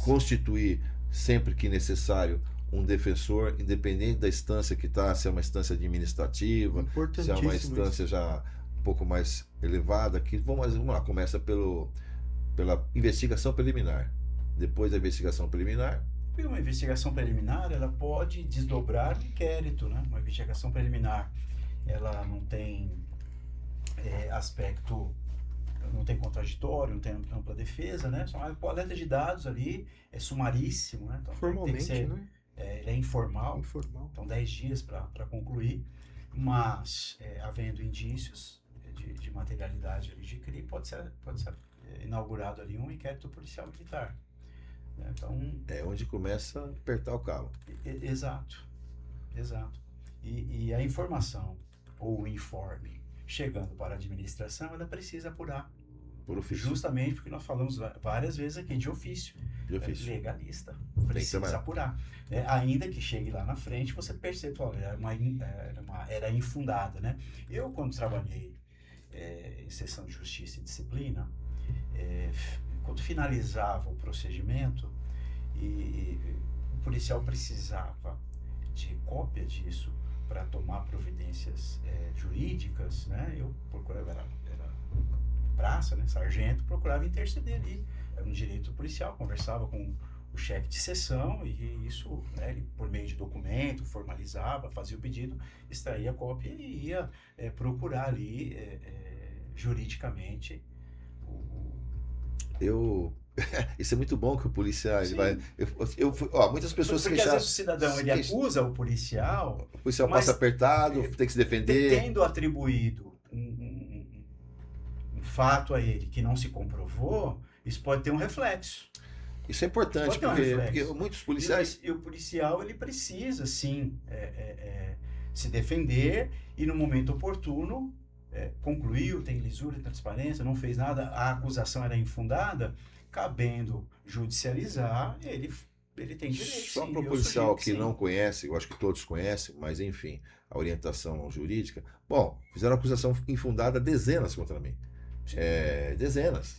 constituir sempre que necessário um defensor, independente da instância que está, se é uma instância administrativa, se é uma Importantíssimo instância já um pouco mais elevada, que vamos lá, começa pela investigação preliminar. Depois da investigação preliminar, E uma investigação preliminar, ela pode desdobrar um inquérito, né? Uma investigação preliminar, ela não tem aspecto, não tem contraditório, não tem ampla defesa, né? Só uma coleta de dados ali, é sumaríssimo, né? Então, tem que Formalmente, ser, né? ele é informal, Informal. então 10 dias para concluir, mas havendo indícios de materialidade ali de crime, pode ser inaugurado ali um inquérito policial militar, né? Então, é onde começa a apertar o calo. exato. E a informação ou o informe chegando para a administração, ela precisa apurar, Por ofício. justamente porque nós falamos várias vezes aqui de ofício. De ofício. Legalista, que precisa ser apurar, né? Ainda que chegue lá na frente, você percebe que era infundada, né? Eu, quando trabalhei em sessão de justiça e disciplina, quando finalizava o procedimento e o policial precisava de cópia disso para tomar providências jurídicas, né? Eu procurava, era praça, né? Sargento, procurava interceder ali. Era um direito policial, conversava com o chefe de seção e isso, né, ele, por meio de documento, formalizava, fazia o pedido, extraía a cópia e ia procurar ali juridicamente Isso é muito bom que o policial ele Sim. vai. Muitas pessoas porque às vezes o cidadão ele acusa o policial, O policial mas passa apertado, tem que se defender. tendo atribuído um fato a ele que não se comprovou, isso pode ter um reflexo. Isso é importante, Pode ter um porque reflexo. muitos policiais. E o policial ele precisa, sim, se defender e no momento oportuno concluiu, tem lisura, transparência, não fez nada, a acusação era infundada, cabendo judicializar, ele tem direito. Só sim, para o eu policial sugiro que sim. não conhece, eu acho que todos conhecem, mas enfim, a orientação jurídica. Bom, fizeram acusação infundada dezenas contra mim. Dezenas,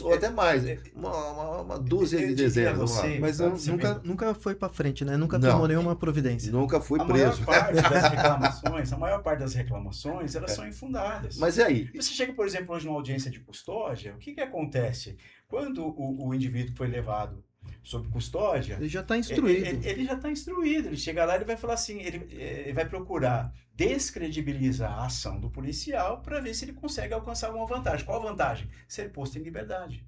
ou até mais, uma dúzia Eu de diria dezenas, a vamos lá. você, Mas sabe, você nunca foi pra frente, né? Nunca Não. tomou nenhuma providência. Nunca fui a preso. maior parte das reclamações, elas são infundadas. Mas e aí? Você chega, por exemplo, hoje numa audiência de custódia, o que acontece? Quando o indivíduo foi levado sob custódia, Ele já tá instruído. ele já está instruído. Ele chega lá e ele vai falar assim, ele vai procurar descredibilizar a ação do policial para ver se ele consegue alcançar alguma vantagem. Qual a vantagem? Ser posto em liberdade.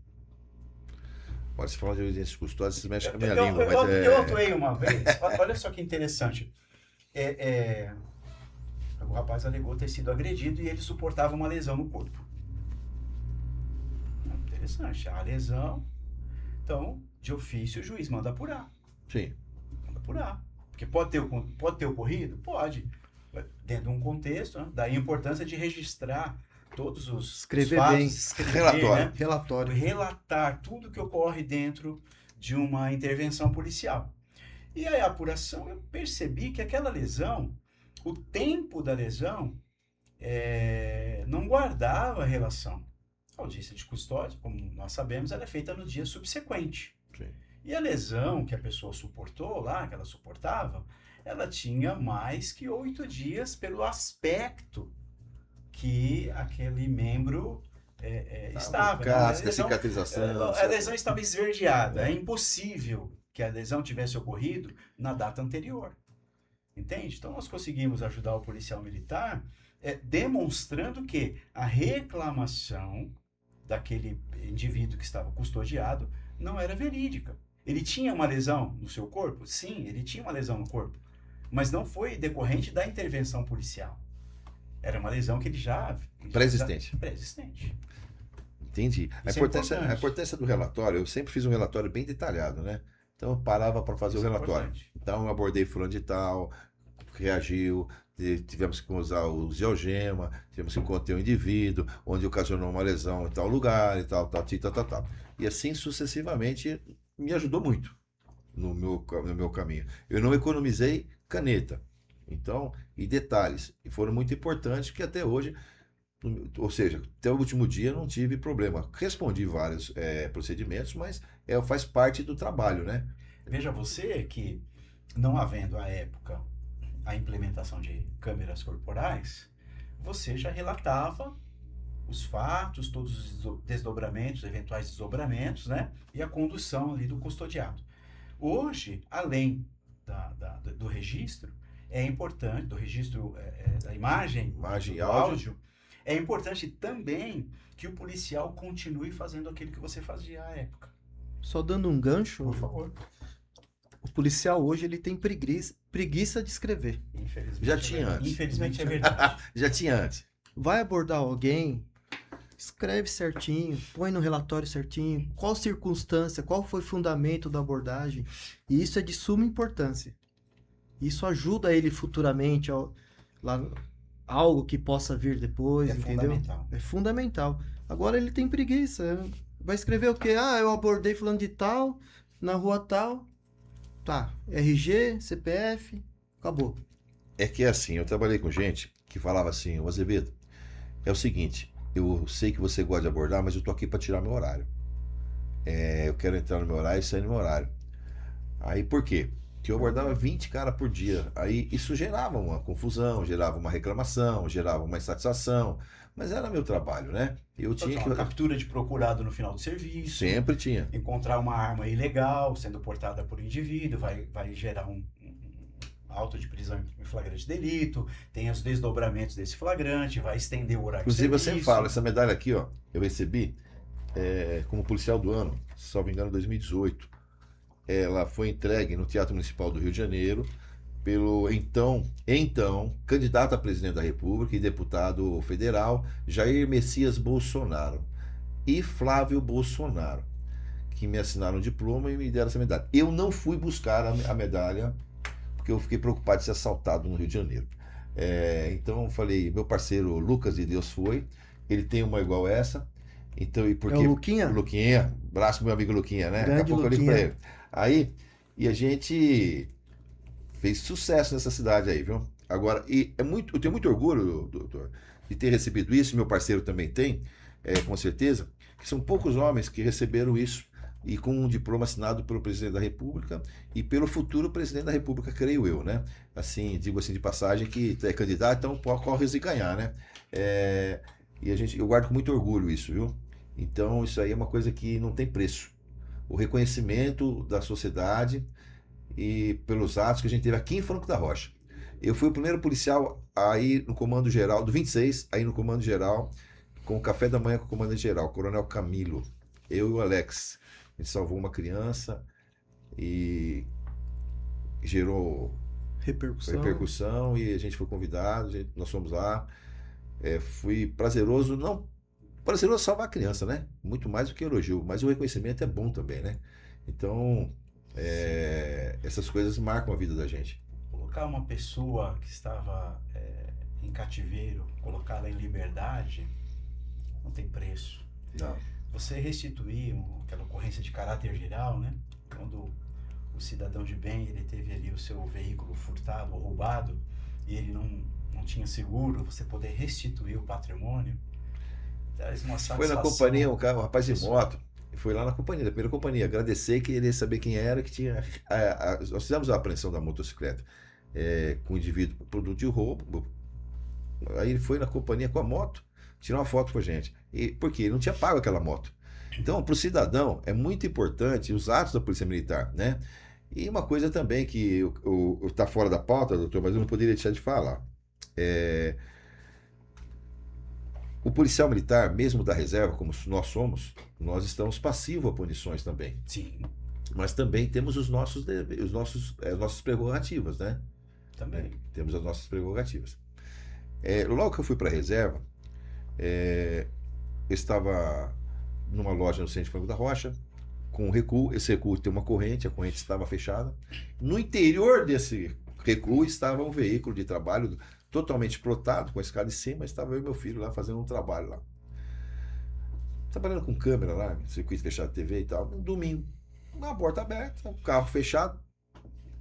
Pode se falar de audiência de custódia, vocês mexem com a minha Eu, língua, eu, mas eu atuei uma vez, olha só que interessante. O rapaz alegou ter sido agredido e ele suportava uma lesão no corpo. Interessante, a lesão. Então, de ofício, o juiz manda apurar. Sim. Manda apurar. Porque pode ter ocorrido? Pode. Dentro de um contexto, né? Daí a importância de registrar todos os Escrever fatos, bem. escrever, Relatório. né? Relatório. Relatar tudo que ocorre dentro de uma intervenção policial. E aí a apuração, eu percebi que aquela lesão, o tempo da lesão, não guardava relação A audiência de custódia, como nós sabemos, ela é feita no dia subsequente. Sim. E a lesão que a pessoa suportou lá, que ela suportava, ela tinha mais que 8 dias pelo aspecto que aquele membro estava. Né? Casca, cicatrização. A lesão estava esverdeada. É impossível que a lesão tivesse ocorrido na data anterior. Entende? Então nós conseguimos ajudar o policial militar demonstrando que a reclamação daquele indivíduo que estava custodiado não era verídica. Ele tinha uma lesão no seu corpo? Sim, ele tinha uma lesão no corpo. Mas não foi decorrente da intervenção policial. Era uma lesão que ele já... Pré-existente. Pré-existente. Entendi. A importância do relatório, eu sempre fiz um relatório bem detalhado, né? Então eu parava para fazer o relatório. Então eu abordei fulano de tal, reagiu, tivemos que usar o algema, tivemos que conter o indivíduo, onde ocasionou uma lesão em tal lugar e tal. E assim sucessivamente me ajudou muito no meu caminho. Eu não economizei caneta. Então, e detalhes, e foram muito importantes, que até hoje, ou seja, até o último dia eu não tive problema. Respondi vários procedimentos, mas faz parte do trabalho, né? Veja você que, não havendo à época a implementação de câmeras corporais, você já relatava os fatos, todos os desdobramentos, eventuais desdobramentos, né? E a condução ali do custodiado. Hoje, além do registro, é importante, do registro da imagem e do áudio, é importante também que o policial continue fazendo aquilo que você fazia à época. Só dando um gancho, por favor. O policial hoje ele tem preguiça de escrever. Infelizmente, já tinha antes. Infelizmente é verdade. Já tinha antes. Vai abordar alguém, escreve certinho, põe no relatório certinho, qual circunstância, qual foi o fundamento da abordagem. E isso é de suma importância. Isso ajuda ele futuramente, algo que possa vir depois, entendeu? Fundamental. É fundamental. Agora ele tem preguiça. Vai escrever o quê? Eu abordei fulano de tal, na rua tal. Tá, RG, CPF, acabou. É que é assim, eu trabalhei com gente que falava assim, o Azevedo, é o seguinte, eu sei que você gosta de abordar, mas eu tô aqui para tirar meu horário. Eu quero entrar no meu horário e sair no meu horário. Aí por quê? Que eu abordava 20 caras por dia. Aí isso gerava uma confusão, gerava uma reclamação, gerava uma insatisfação. Mas era meu trabalho, né? Eu tinha uma captura de procurado no final do serviço. Sempre tinha. Encontrar uma arma ilegal sendo portada por um indivíduo, vai gerar um auto de prisão em flagrante delito, tem os desdobramentos desse flagrante, vai estender o horário de serviço. Inclusive, eu sempre falo, essa medalha aqui, ó, eu recebi como policial do ano, se não me engano, em 2018. Ela foi entregue no Teatro Municipal do Rio de Janeiro pelo então candidato a presidente da República e deputado federal Jair Messias Bolsonaro e Flávio Bolsonaro, que me assinaram o diploma e me deram essa medalha. Eu não fui buscar a medalha porque eu fiquei preocupado de ser assaltado no Rio de Janeiro. Então eu falei, meu parceiro Lucas de Deus foi, ele tem uma igual essa. Então, e porque o Luquinha? O Luquinha, abraço pro meu amigo Luquinha, né? Grande Daqui a pouco Luquinha. eu ligo pra ele. Aí, e a gente fez sucesso nessa cidade aí, viu? Agora, eu tenho muito orgulho, doutor, de ter recebido isso, meu parceiro também tem, com certeza, que são poucos homens que receberam isso e com um diploma assinado pelo presidente da República e pelo futuro presidente da República, creio eu, né? Assim, digo assim de passagem que é candidato, então corre e ganhar, né? E eu guardo com muito orgulho isso, viu? Então, isso aí é uma coisa que não tem preço. O reconhecimento da sociedade e pelos atos que a gente teve aqui em Franco da Rocha. Eu fui o primeiro policial a ir no comando geral, do 26, a ir no comando geral, com o café da manhã com o comandante geral, Coronel Camilo. Eu e o Alex. A gente salvou uma criança e gerou repercussão e a gente foi convidado, nós fomos lá. Fui prazeroso, não prazeroso salvar a criança, né? Muito mais do que elogio, mas o reconhecimento é bom também, né? Então, essas coisas marcam a vida da gente. Colocar uma pessoa que estava em cativeiro, colocá-la em liberdade, não tem preço. Não. Você restituir aquela ocorrência de caráter geral, né? Quando o cidadão de bem, ele teve ali o seu veículo furtado ou roubado e ele não tinha seguro, você poder restituir o patrimônio, Traz uma Foi na satisfação. companhia, um rapaz de pessoal. moto. Foi lá na companhia, da primeira companhia. Agradecer, querer saber quem era, que tinha. Nós fizemos a apreensão da motocicleta com o indivíduo por produto de roubo. Aí ele foi na companhia com a moto, tirou uma foto com a gente. Por quê? Ele não tinha pago aquela moto. Então, para o cidadão, é muito importante os atos da Polícia Militar, né? E uma coisa também que está fora da pauta, doutor, mas eu não poderia deixar de falar. É, o policial militar, mesmo da reserva, como nós somos, nós estamos passivos a punições também. Sim, Mas também temos os nossos, nossas prerrogativas, né? também. Temos as nossas prerrogativas. Logo que eu fui para a reserva, eu estava numa loja no centro de Franco da Rocha, com um recuo. Esse recuo tem uma corrente, a corrente estava fechada. No interior desse recuo estava um veículo de trabalho totalmente plotado, com a escada em cima, estava eu e meu filho lá fazendo um trabalho lá. Trabalhando com câmera lá, circuito fechado de TV e tal. Um domingo, uma porta aberta, o carro fechado,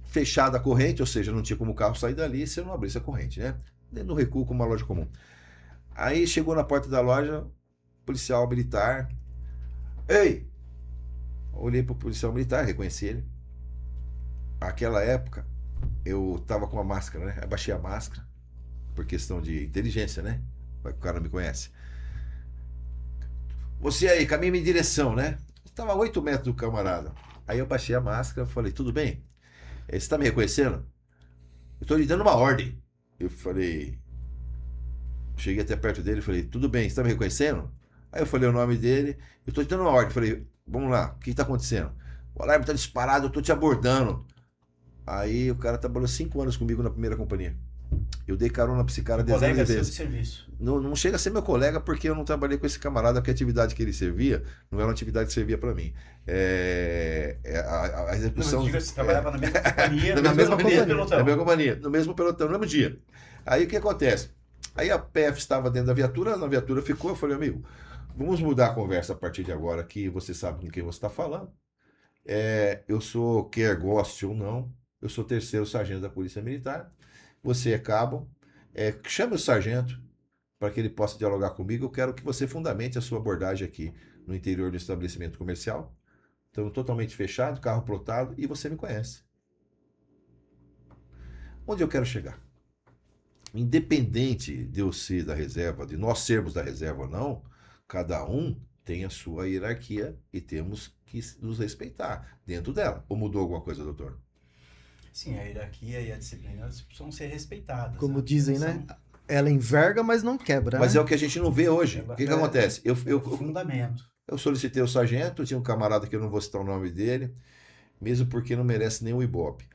fechada a corrente, ou seja, não tinha como o carro sair dali se eu não abrisse a corrente, né? No recuo, como uma loja comum. Aí chegou na porta da loja, policial militar. Ei! Olhei pro policial militar, reconheci ele. Naquela época, eu tava com a máscara, né? Abaixei a máscara, por questão de inteligência, né? O cara não me conhece. Você aí, caminha em direção, né? Estava a 8 metros do camarada. Aí eu baixei a máscara, falei, tudo bem? Você está me reconhecendo? Eu estou lhe dando uma ordem. Eu falei, cheguei até perto dele e falei, tudo bem, você está me reconhecendo? Aí eu falei o nome dele, eu estou te dando uma ordem. Falei, vamos lá, o que está acontecendo? O alarme está disparado, eu estou te abordando. Aí o cara trabalhou 5 anos comigo na primeira companhia. Eu dei carona pra esse cara dezenas de Colega seu de vezes. serviço. Não chega a ser meu colega porque eu não trabalhei com esse camarada, porque a atividade que ele servia não era uma atividade que servia para mim. A Não, execução. mas diga, você trabalhava na mesma companhia, Na no mesma mesmo companhia. pelotão. Na mesma companhia, no mesmo pelotão, no mesmo dia. Aí o que acontece? Aí a PF estava dentro da viatura, na viatura ficou, eu falei, amigo, vamos mudar a conversa a partir de agora, que você sabe com quem você está falando. Eu sou, quer goste ou não, eu sou terceiro sargento da Polícia Militar, você é cabo, chame o sargento para que ele possa dialogar comigo. Eu quero que você fundamente a sua abordagem aqui no interior do estabelecimento comercial. Estamos totalmente fechado, carro plotado, e você me conhece. Onde eu quero chegar? Independente de eu ser da reserva, de nós sermos da reserva ou não, cada um tem a sua hierarquia e temos que nos respeitar dentro dela. Ou mudou alguma coisa, doutor? Sim, a hierarquia e a disciplina precisam ser respeitadas. Como dizem, né? Ela enverga, mas não quebra. Mas né? é o que a gente não vê hoje. O que acontece? Fundamento. Eu solicitei o sargento, tinha um camarada que eu não vou citar o nome dele, mesmo porque não merece nenhum ibope.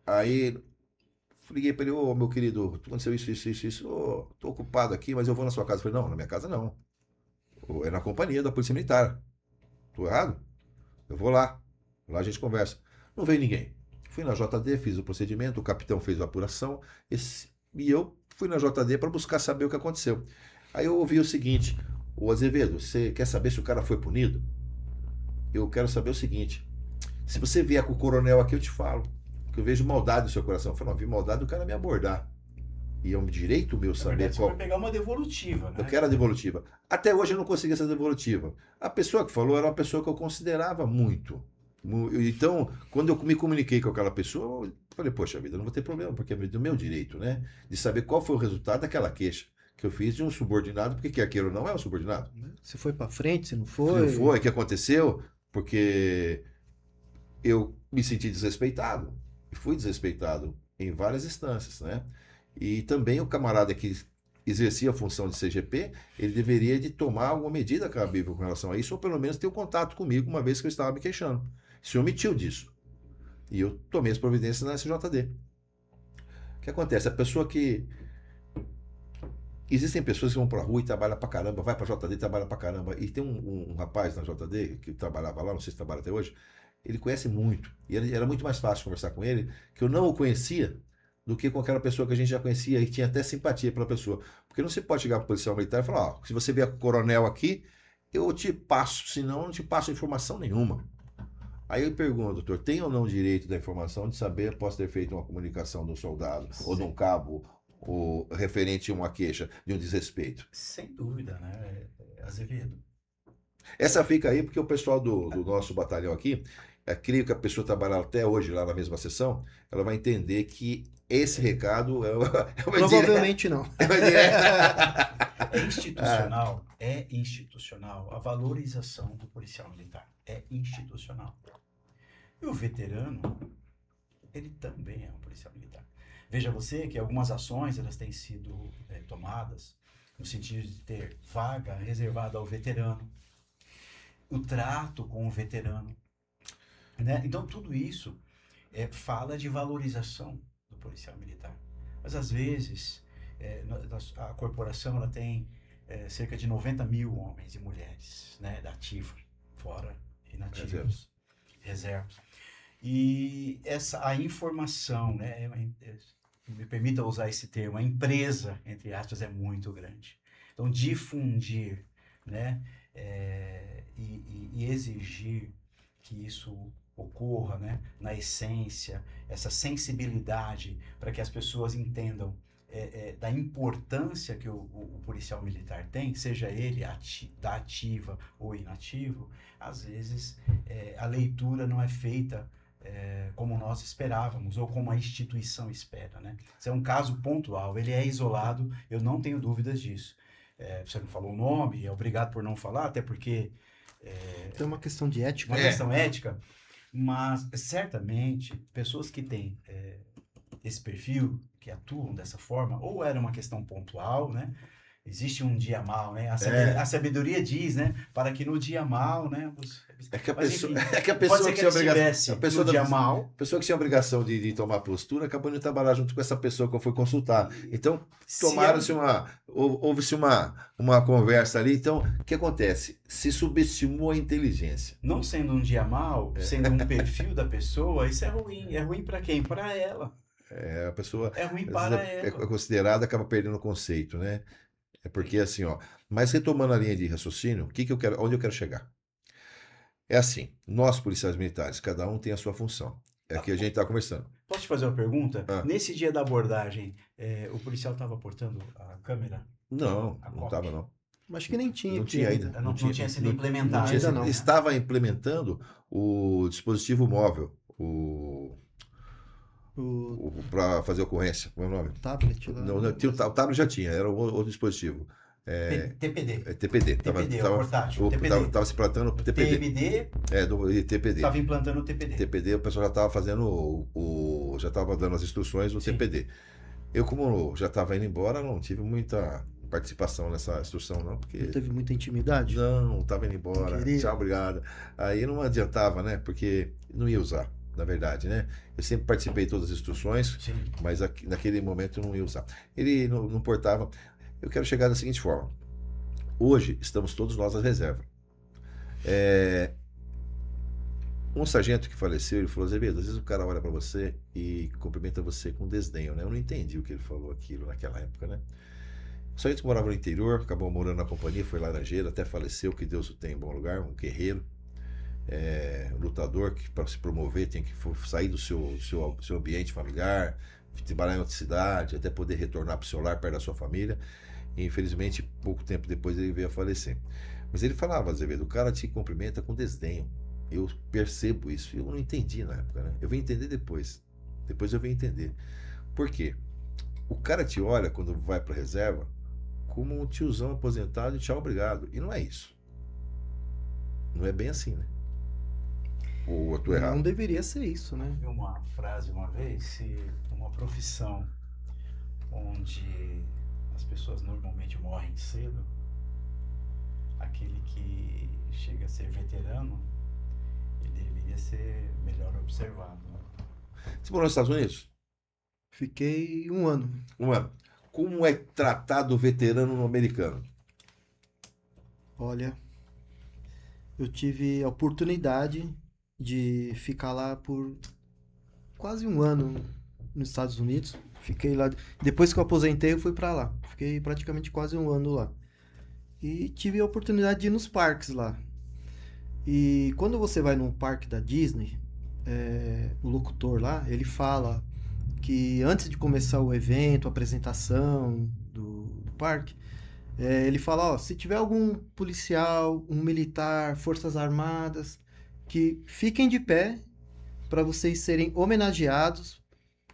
Aí liguei para ele, ô meu querido, aconteceu isso, tô ocupado aqui, mas eu vou na sua casa. Eu falei, não, na minha casa não. É na companhia da Polícia Militar. Tô errado? Eu vou lá. Lá a gente conversa. Não veio ninguém. Fui na JD, fiz o procedimento, o capitão fez a apuração, e eu fui na JD para buscar saber o que aconteceu. Aí eu ouvi o seguinte, o Azevedo, você quer saber se o cara foi punido? Eu quero saber o seguinte, se você vier com o coronel aqui, eu te falo, que eu vejo maldade no seu coração. Eu falo, não, vi maldade do cara me abordar. E é um direito meu saber verdade, qual... Você vai pegar uma devolutiva, né? Eu quero a devolutiva. Até hoje eu não consegui essa devolutiva. A pessoa que falou era uma pessoa que eu considerava muito. Então, quando eu me comuniquei com aquela pessoa, eu falei, poxa vida, não vou ter problema, porque é do meu direito, né? De saber qual foi o resultado daquela queixa que eu fiz de um subordinado, porque quer queira ou não é um subordinado. Se foi pra frente, se não Se foi. não foi, o que aconteceu? Porque eu me senti desrespeitado. E fui desrespeitado em várias instâncias, né? E também o camarada que exercia a função de CGP, ele deveria de tomar alguma medida cabível com relação a isso, ou pelo menos ter um contato comigo uma vez que eu estava me queixando. Se omitiu disso. E eu tomei as providências na SJD. O que acontece? A pessoa que... Existem pessoas que vão pra rua e trabalham pra caramba, vai pra JD e trabalha pra caramba. E tem um rapaz na JD que trabalhava lá, não sei se trabalha até hoje, ele conhece muito. E era muito mais fácil conversar com ele, que eu não o conhecia, do que com aquela pessoa que a gente já conhecia e tinha até simpatia pela pessoa. Porque não se pode chegar para o policial militar e falar, se você vier com o coronel aqui, eu te passo, senão eu não te passo informação nenhuma. Aí eu pergunto, doutor, tem ou não direito da informação de saber após ter feito uma comunicação de um soldado, ou de um cabo, o referente a uma queixa de um desrespeito? Sem dúvida, né, Azevedo? Essa fica aí porque o pessoal do nosso batalhão aqui, creio que a pessoa trabalhar até hoje lá na mesma sessão, ela vai entender que esse recado é uma Provavelmente não. É institucional a valorização do policial militar. É institucional. E o veterano, ele também é um policial militar. Veja você que algumas ações elas têm sido tomadas no sentido de ter vaga reservada ao veterano, o trato com o veterano, né? Então tudo isso fala de valorização do policial militar. Mas às vezes a corporação ela tem cerca de 90 mil homens e mulheres, né, da ativa, fora inativos, reservas. E a informação, né, me permita usar esse termo, a empresa, entre aspas, é muito grande. Então, difundir, né, e exigir que isso ocorra, né, na essência, essa sensibilidade para que as pessoas entendam da importância que o policial militar tem, seja ele da ativa ou inativo, às vezes a leitura não é feita como nós esperávamos, ou como a instituição espera, né? Isso é um caso pontual, ele é isolado, eu não tenho dúvidas disso. Você não falou o nome, obrigado por não falar, até porque... Tem uma questão de ética. Uma questão ética, mas certamente pessoas que têm esse perfil, que atuam dessa forma, ou era uma questão pontual, né? Existe um dia mal, né? A sabedoria diz, né? Para que no dia mal, né? É que a Mas, pessoa, enfim, é que a pode pessoa ser que que tinha ele estivesse obrigação, no dia mal. a pessoa que tinha obrigação de tomar postura acabou de trabalhar junto com essa pessoa que eu fui consultar. Então, houve-se uma conversa ali. Então, o que acontece? Se subestimou a inteligência. Não sendo um dia mal, sendo um perfil da pessoa, isso é ruim. É ruim para quem? Para ela. A pessoa É ruim às para vezes, ela. é considerada, acaba perdendo o conceito, né? É porque assim, ó. Mas retomando a linha de raciocínio, onde eu quero chegar? É assim, nós policiais militares, cada um tem a sua função. É que a gente está conversando. Posso te fazer uma pergunta? Ah. Nesse dia da abordagem, o policial estava portando a câmera? Não estava não. Acho que nem tinha. Não tinha ainda. Não tinha sido implementado. Ainda não. Estava implementando o dispositivo móvel, para fazer ocorrência. Como é o nome? Tablet lá. Não, o tablet já tinha, era outro dispositivo. TPD. TPD. TPD, o portátil. Estava se implantando o TPD. TMD. TPD. Estava implantando o TPD. TPD, o pessoal já estava fazendo já estava dando as instruções do TPD. Eu, como já estava indo embora, não tive muita participação nessa instrução, não, porque... Não teve muita intimidade? Não, estava indo embora. Tchau, obrigado. Aí não adiantava, né? Porque não ia usar, na verdade, né? Eu sempre participei de todas as instruções, Sim. mas naquele momento eu não ia usar. Ele não portava... Eu quero chegar da seguinte forma. Hoje, estamos todos nós à reserva. Um sargento que faleceu, ele falou, Azevedo, às vezes o cara olha para você e cumprimenta você com desdenho, né? Eu não entendi o que ele falou aquilo naquela época, né? O sargento que morava no interior, acabou morando na companhia, foi laranjeiro, até faleceu, que Deus o tenha em bom lugar, um guerreiro, lutador que para se promover tem que sair do seu ambiente familiar, trabalhar em outra cidade, até poder retornar para o seu lar, perto da sua família. E, infelizmente, pouco tempo depois ele veio a falecer. Mas ele falava, Azevedo, o cara te cumprimenta com desdenho. Eu percebo isso. Eu não entendi na época, né? Eu vim entender depois. Depois eu vim entender. Por quê? O cara te olha quando vai para reserva como um tiozão aposentado e tchau, obrigado. E não é isso. Não é bem assim, né? Ou eu tô errado? Não deveria ser isso, né? Eu vi uma frase uma vez, se uma profissão onde as pessoas normalmente morrem cedo, aquele que chega a ser veterano, ele deveria ser melhor observado. Você morou nos Estados Unidos? Fiquei 1 ano. 1 ano. Como é tratado o veterano no americano? Olha, eu tive a oportunidade de ficar lá por quase 1 ano nos Estados Unidos. Fiquei lá. Depois que eu aposentei, eu fui pra lá. Fiquei praticamente quase 1 ano lá. E tive a oportunidade de ir nos parques lá. E quando você vai num parque da Disney, o locutor lá, ele fala que antes de começar o evento, a apresentação do parque, ele fala, ó, se tiver algum policial, um militar, forças armadas, que fiquem de pé para vocês serem homenageados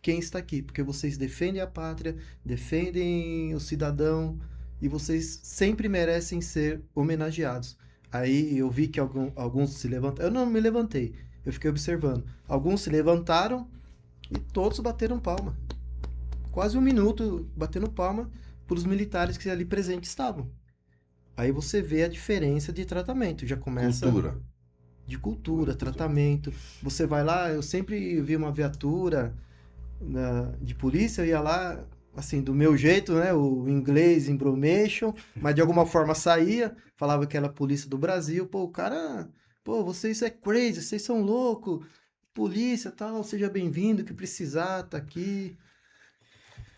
quem está aqui, porque vocês defendem a pátria, defendem o cidadão e vocês sempre merecem ser homenageados. Aí eu vi que alguns se levantaram, eu não me levantei, eu fiquei observando. Alguns se levantaram e todos bateram palma. Quase 1 minuto batendo palma para os militares que ali presentes estavam. Aí você vê a diferença de tratamento, já começa... Cultura. De cultura, tratamento. Você vai lá, eu sempre vi uma viatura de polícia, eu ia lá, assim, do meu jeito, né? O inglês, embromation, mas de alguma forma saía, falava que era a polícia do Brasil. Pô, o cara, pô, vocês é crazy, vocês são loucos, polícia tal, seja bem-vindo, que precisar, tá aqui.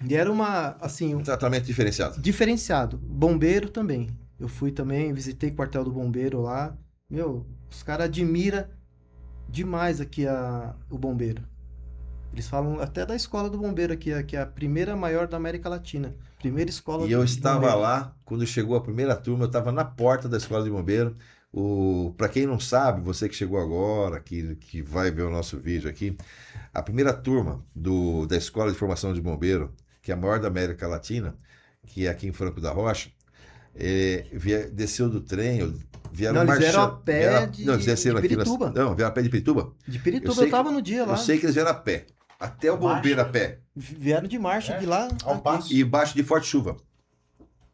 E era uma, assim... Um tratamento diferenciado. Diferenciado. Bombeiro também. Eu fui também, visitei o quartel do bombeiro lá. Meu, os caras admiram demais aqui o bombeiro. Eles falam até da escola do bombeiro aqui, que é a primeira maior da América Latina. Primeira escola E eu de estava bombeiro. lá, quando chegou a primeira turma, eu estava na porta da escola de bombeiro. Para quem não sabe, você que chegou agora, que vai ver o nosso vídeo aqui, a primeira turma da Escola de Formação de Bombeiro, que é a maior da América Latina, que é aqui em Franco da Rocha, desceu do trem, vieram Não, eles marchando. vieram a pé de Pirituba. Não, vieram a pé de Pirituba. De Pirituba, eu tava no dia lá. Eu sei que eles vieram a pé. Até o bombeiro a pé. Vieram de marcha de lá. Ao aqui. passo. E embaixo de forte chuva.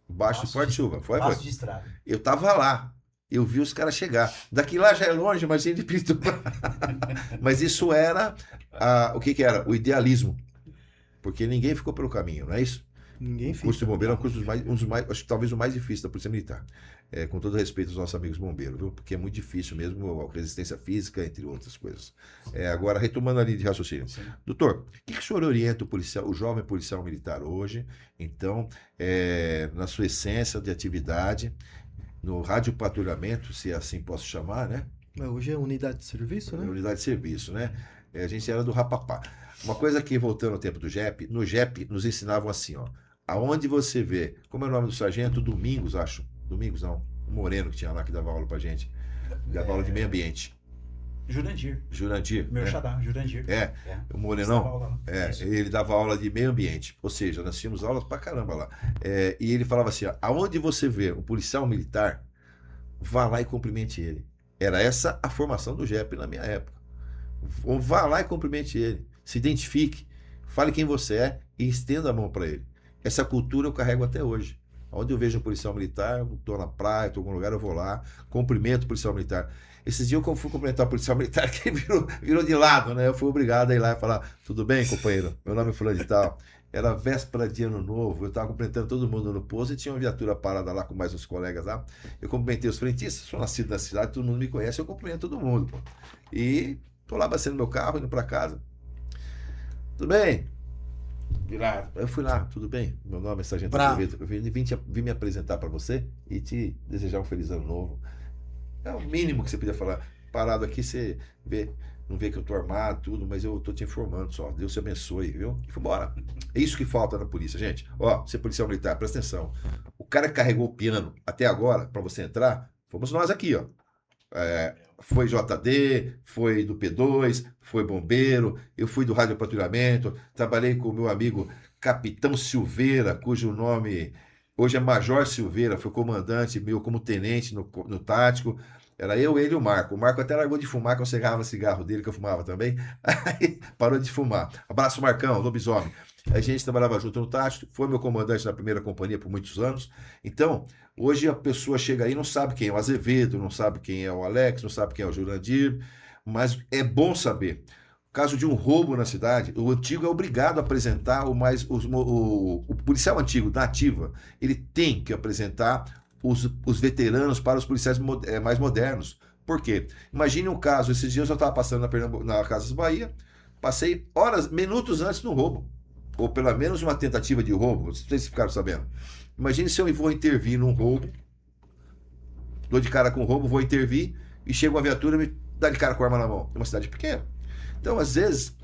Embaixo de forte chuva. Foi. Passo de estrada. Eu tava lá. Eu vi os caras chegar. Daqui lá já é longe, mas de Pirituba. Mas isso era o que era? O idealismo. Porque ninguém ficou pelo caminho, não é isso? Ninguém O curso de fica. bombeiro é um dos mais, acho que talvez o mais difícil da Polícia Militar. Com todo respeito aos nossos amigos bombeiros, viu? Porque é muito difícil mesmo, a resistência física, entre outras coisas. Agora, retomando a linha de raciocínio. Sim. Doutor, o que o senhor orienta o jovem policial militar hoje, então, na sua essência de atividade, no radiopatrulhamento, se assim posso chamar, né? Mas hoje é unidade de serviço, né? Unidade de serviço, né? A gente era do Rapapá. Uma coisa que, voltando ao tempo do JEP, no JEP nos ensinavam assim, ó. Aonde você vê, como é o nome do sargento? Domingos, acho. Domingos não. O Moreno que tinha lá, que dava aula pra gente. Dava aula de meio ambiente. Jurandir. Jurandir. Meu né? xadá, Jurandir. O Morenão. Estava aula lá. Isso. Ele dava aula de meio ambiente. Ou seja, nós tínhamos aulas pra caramba lá. E ele falava assim, ó, aonde você vê um policial militar, vá lá e cumprimente ele. Era essa a formação do JEP na minha época. Vá lá e cumprimente ele. Se identifique, fale quem você é e estenda a mão para ele. Essa cultura eu carrego até hoje. Onde eu vejo um policial militar, estou na praia, estou em algum lugar, eu vou lá, cumprimento o policial militar. Esses dias eu fui cumprimentar o policial militar que virou de lado, né? Eu fui obrigado a ir lá e falar, tudo bem, companheiro? Meu nome é fulano de tal. Era véspera de ano novo, eu estava cumprimentando todo mundo no posto e tinha uma viatura parada lá com mais uns colegas lá. Eu cumprimentei os frentistas, sou nascido na cidade, todo mundo me conhece, eu cumprimento todo mundo, pô. E tô lá abastecendo meu carro, indo para casa. Tudo bem? Eu fui lá, tudo bem? Meu nome é Sargento Bravo. Azevedo. Eu vim me apresentar para você e te desejar um feliz ano novo. É o mínimo que você podia falar. Parado aqui, você não vê que eu tô armado, tudo, mas eu tô te informando só. Deus te abençoe, viu? E foi embora. É isso que falta na polícia, gente. Ó, você é policial militar, presta atenção. O cara que carregou o piano até agora, para você entrar, fomos nós aqui, ó. Foi JD, foi do P2, foi bombeiro, eu fui do radiopatrulhamento, trabalhei com o meu amigo Capitão Silveira, cujo nome hoje é Major Silveira, foi comandante meu como tenente no tático. Era eu, ele e o Marco. O Marco até largou de fumar, que eu cegava cigarro dele, que eu fumava também. Aí parou de fumar. Abraço, Marcão, lobisomem. A gente trabalhava junto no tático, foi meu comandante na primeira companhia por muitos anos. Então, hoje a pessoa chega aí e não sabe quem é o Azevedo, não sabe quem é o Alex, não sabe quem é o Jurandir, mas é bom saber. Caso de um roubo na cidade, o antigo é obrigado a apresentar o policial antigo da ativa, ele tem que apresentar os veteranos para os policiais mais modernos. Por quê? Imagine um caso, esses dias eu estava passando na Casas Bahia, passei minutos antes do roubo, ou pelo menos uma tentativa de roubo, vocês ficaram sabendo. Imagine se eu vou intervir num roubo, dou de cara com o roubo, vou intervir, e chega uma viatura e me dá de cara com a arma na mão. É uma cidade pequena. Então, às vezes,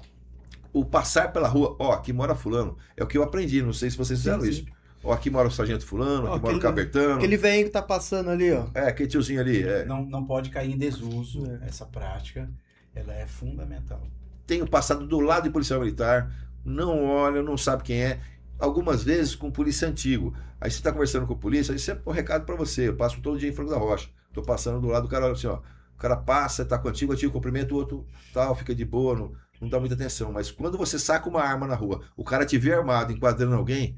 o passar pela rua, ó, aqui mora fulano, é o que eu aprendi, não sei se vocês fizeram Sim, isso. Ó, aqui mora o sargento fulano, Ó, aqui mora o aquele cabertano. Aquele velhinho que tá passando ali, ó. Aquele tiozinho ali. Não pode cair em desuso. É. Essa prática, ela é fundamental. Tenho passado do lado de policial militar, não olha, não sabe quem é. Algumas vezes com polícia antigo. Aí você está conversando com a polícia, aí sempre um recado para você. Eu passo todo dia em Franco da Rocha. Tô passando do lado do cara, olha assim, ó. O cara passa, tá contigo, cumprimenta o outro, tal, fica de boa, não dá muita atenção. Mas quando você saca uma arma na rua, o cara te vê armado, enquadrando alguém,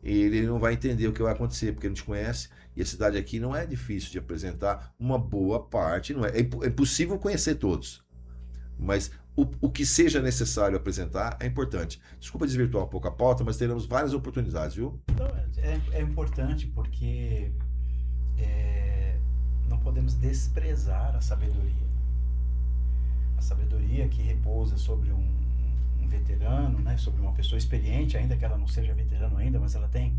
ele não vai entender o que vai acontecer, porque ele não te conhece. E a cidade aqui não é difícil de apresentar uma boa parte, não é. É impossível conhecer todos. Mas o que seja necessário apresentar é importante. Desculpa desvirtuar um pouco a pauta, mas teremos várias oportunidades, viu? Então, é importante porque não podemos desprezar a sabedoria. A sabedoria que repousa sobre um veterano, né, sobre uma pessoa experiente, ainda que ela não seja veterano ainda, mas ela tem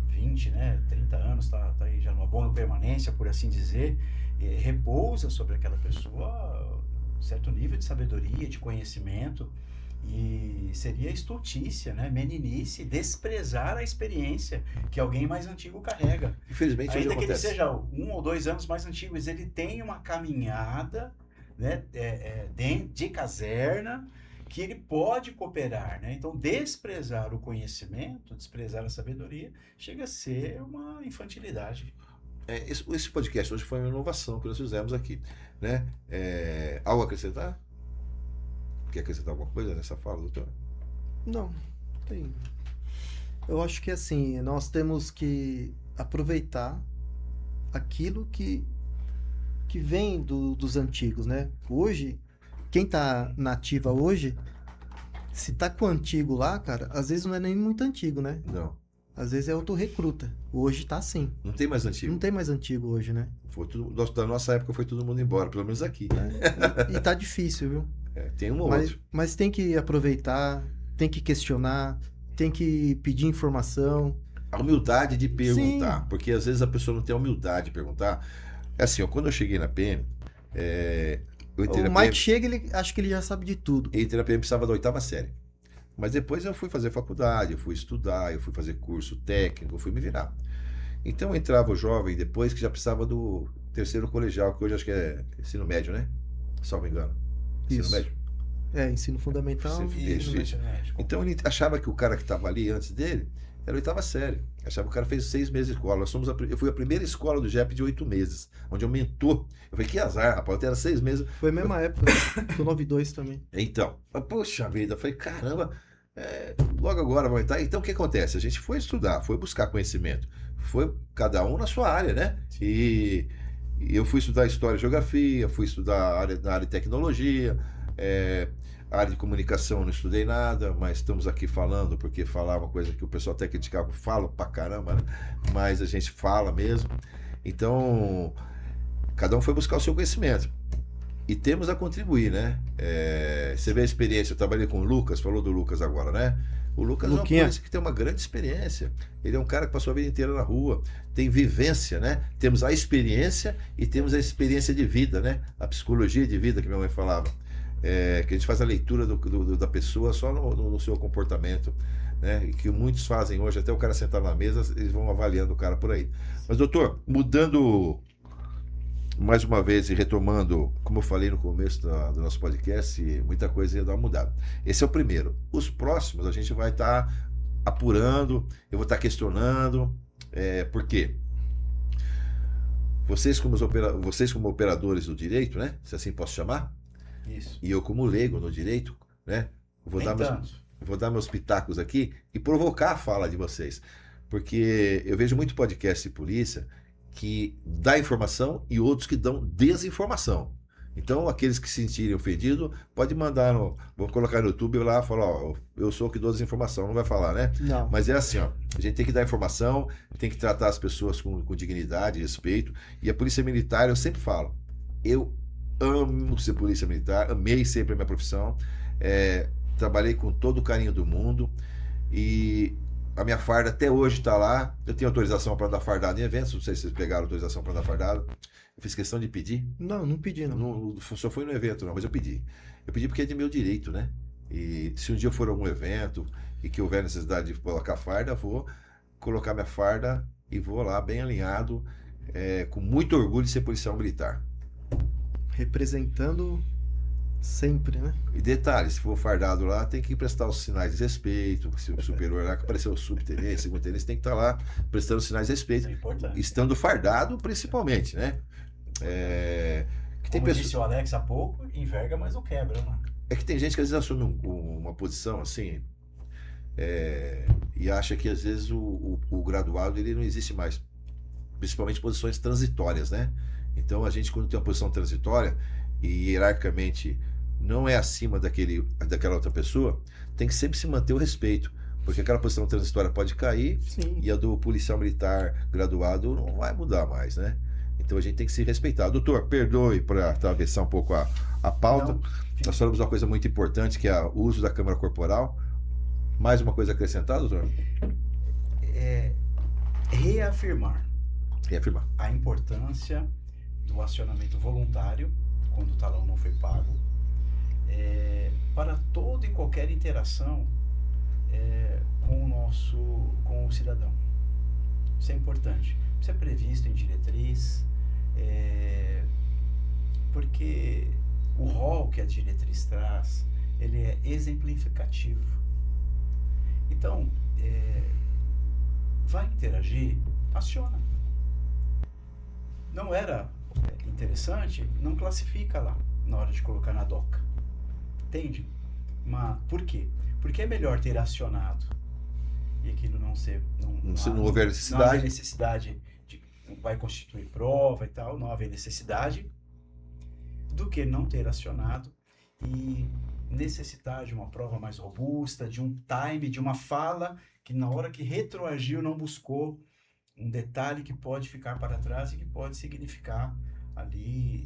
20, né, 30 anos, tá aí já numa boa permanência, por assim dizer, repousa sobre aquela pessoa um certo nível de sabedoria, de conhecimento, e seria estultícia, né, meninice, desprezar a experiência que alguém mais antigo carrega. Infelizmente, hoje Ainda que ele acontece. seja 1 ou 2 anos mais antigo, mas ele tem uma caminhada, né, de caserna, que ele pode cooperar, né? Então, desprezar o conhecimento, desprezar a sabedoria, chega a ser uma infantilidade. Esse podcast hoje foi uma inovação que nós fizemos aqui, né? Algo a acrescentar? Quer acrescentar alguma coisa nessa fala, doutor? Não, tem. Eu acho que assim, nós temos que aproveitar aquilo que vem dos antigos, né? Hoje, quem tá na ativa hoje, se tá com o antigo lá, cara, às vezes não é nem muito antigo, né? Não. Às vezes é autorrecruta. Hoje tá assim. Não tem mais antigo. Não tem mais antigo hoje, né? Da nossa época foi todo mundo embora, pelo menos aqui. E tá difícil, viu? Tem um ou outro. Mas tem que aproveitar, tem que questionar, tem que pedir informação. A humildade de perguntar, Sim. porque às vezes a pessoa não tem a humildade de perguntar. É assim, ó, quando eu cheguei na PM, eu entrei O na Mike PM, chega, ele acha que ele já sabe de tudo. entrei na PM precisava da 8ª série. Mas depois eu fui fazer faculdade, eu fui estudar, eu fui fazer curso técnico, eu fui me virar. Então entrava o jovem depois que já precisava do 3º colegial, que hoje acho que é ensino médio, né? Salvo engano. Ensino Isso. médio. Ensino fundamental. Sim, Isso. Então ele achava que o cara que estava ali antes dele era a 8ª série. Achava que o cara fez 6 meses de escola. Eu fui a primeira escola do JEP de 8 meses, onde aumentou. Eu falei, que azar, rapaz, eu era 6 meses. Foi a mesma época. Foi 92 também. Então, poxa vida, eu falei, caramba, logo agora vai entrar. Então o que acontece? A gente foi estudar, foi buscar conhecimento, foi cada um na sua área, né? E eu fui estudar história e geografia, fui estudar na área de tecnologia, a área de comunicação não estudei nada, mas estamos aqui falando, porque falar uma coisa que o pessoal até criticava, fala pra caramba, né? Mas a gente fala mesmo. Então, cada um foi buscar o seu conhecimento. E temos a contribuir, né? Você vê a experiência, eu trabalhei com o Lucas, falou do Lucas agora, né? O Lucas é um Luquinha. polícia que tem uma grande experiência. Ele é um cara que passou a vida inteira na rua, tem vivência, né? Temos a experiência e temos a experiência de vida, né? A psicologia de vida que minha mãe falava. Que a gente faz a leitura da pessoa só no seu comportamento, né? E que muitos fazem hoje, até o cara sentar na mesa, eles vão avaliando o cara por aí. Mas, doutor, mudando mais uma vez e retomando, como eu falei no começo do nosso podcast, muita coisa ia dar uma mudada. Esse é o primeiro. Os próximos a gente vai estar apurando, eu vou estar questionando. Por quê? Vocês como operadores do direito, né? Se assim posso chamar, Isso. e eu como leigo no direito, né? Vou dar meus pitacos aqui e provocar a fala de vocês. Porque eu vejo muito podcast de polícia que dá informação e outros que dão desinformação. Então, aqueles que se sentirem ofendidos, pode mandar, vou colocar no YouTube lá e falar, ó, eu sou o que dou desinformação, não vai falar, né? Não. Mas é assim, ó, a gente tem que dar informação, tem que tratar as pessoas com dignidade, respeito, e a polícia militar, eu sempre falo, eu amo ser polícia militar, amei sempre a minha profissão, trabalhei com todo o carinho do mundo, e a minha farda até hoje está lá. Eu tenho autorização para andar fardado em eventos. Não sei se vocês pegaram autorização para andar fardado. Eu fiz questão de pedir. Não pedi, não. Só foi no evento, não, mas eu pedi. Eu pedi porque é de meu direito, né? E se um dia eu for a algum evento e que houver necessidade de colocar farda, vou colocar minha farda e vou lá bem alinhado, com muito orgulho de ser policial militar. Representando sempre, né? E detalhe, se for fardado lá, tem que prestar os sinais de respeito. Se o superior lá, que apareceu o subtenente, segundo tenente, tem que estar lá prestando sinais de respeito. É importante. Estando fardado, principalmente, né? Que tem Como pessoas... disse o Alex há pouco, enverga, mas não quebra, né? É que tem gente que às vezes assume uma posição assim, e acha que às vezes o graduado ele não existe mais. Principalmente posições transitórias, né? Então a gente, quando tem uma posição transitória e hierarquicamente não é acima daquela outra pessoa, tem que sempre se manter o respeito. Porque aquela posição transitória pode cair. Sim. E a do policial militar graduado não vai mudar mais, né? Então a gente tem que se respeitar. Doutor, perdoe por atravessar um pouco a pauta. Não. Nós falamos uma coisa muito importante, que é o uso da câmera corporal. Mais uma coisa a acrescentar, doutor? Reafirmar Reafirmar. a importância do acionamento voluntário, quando o talão não foi pago, para toda e qualquer interação com o cidadão. Isso é importante. Isso é previsto em diretriz, porque o rol que a diretriz traz, ele é exemplificativo. Então, vai interagir, aciona. Não era interessante, não classifica lá na hora de colocar na doca. Entende? Mas por quê? Porque é melhor ter acionado e aquilo não ser... Não houver necessidade. Não haver necessidade de... Vai constituir prova e tal, não haver necessidade, do que não ter acionado e necessitar de uma prova mais robusta, de um time, de uma fala que na hora que retroagiu não buscou um detalhe que pode ficar para trás e que pode significar ali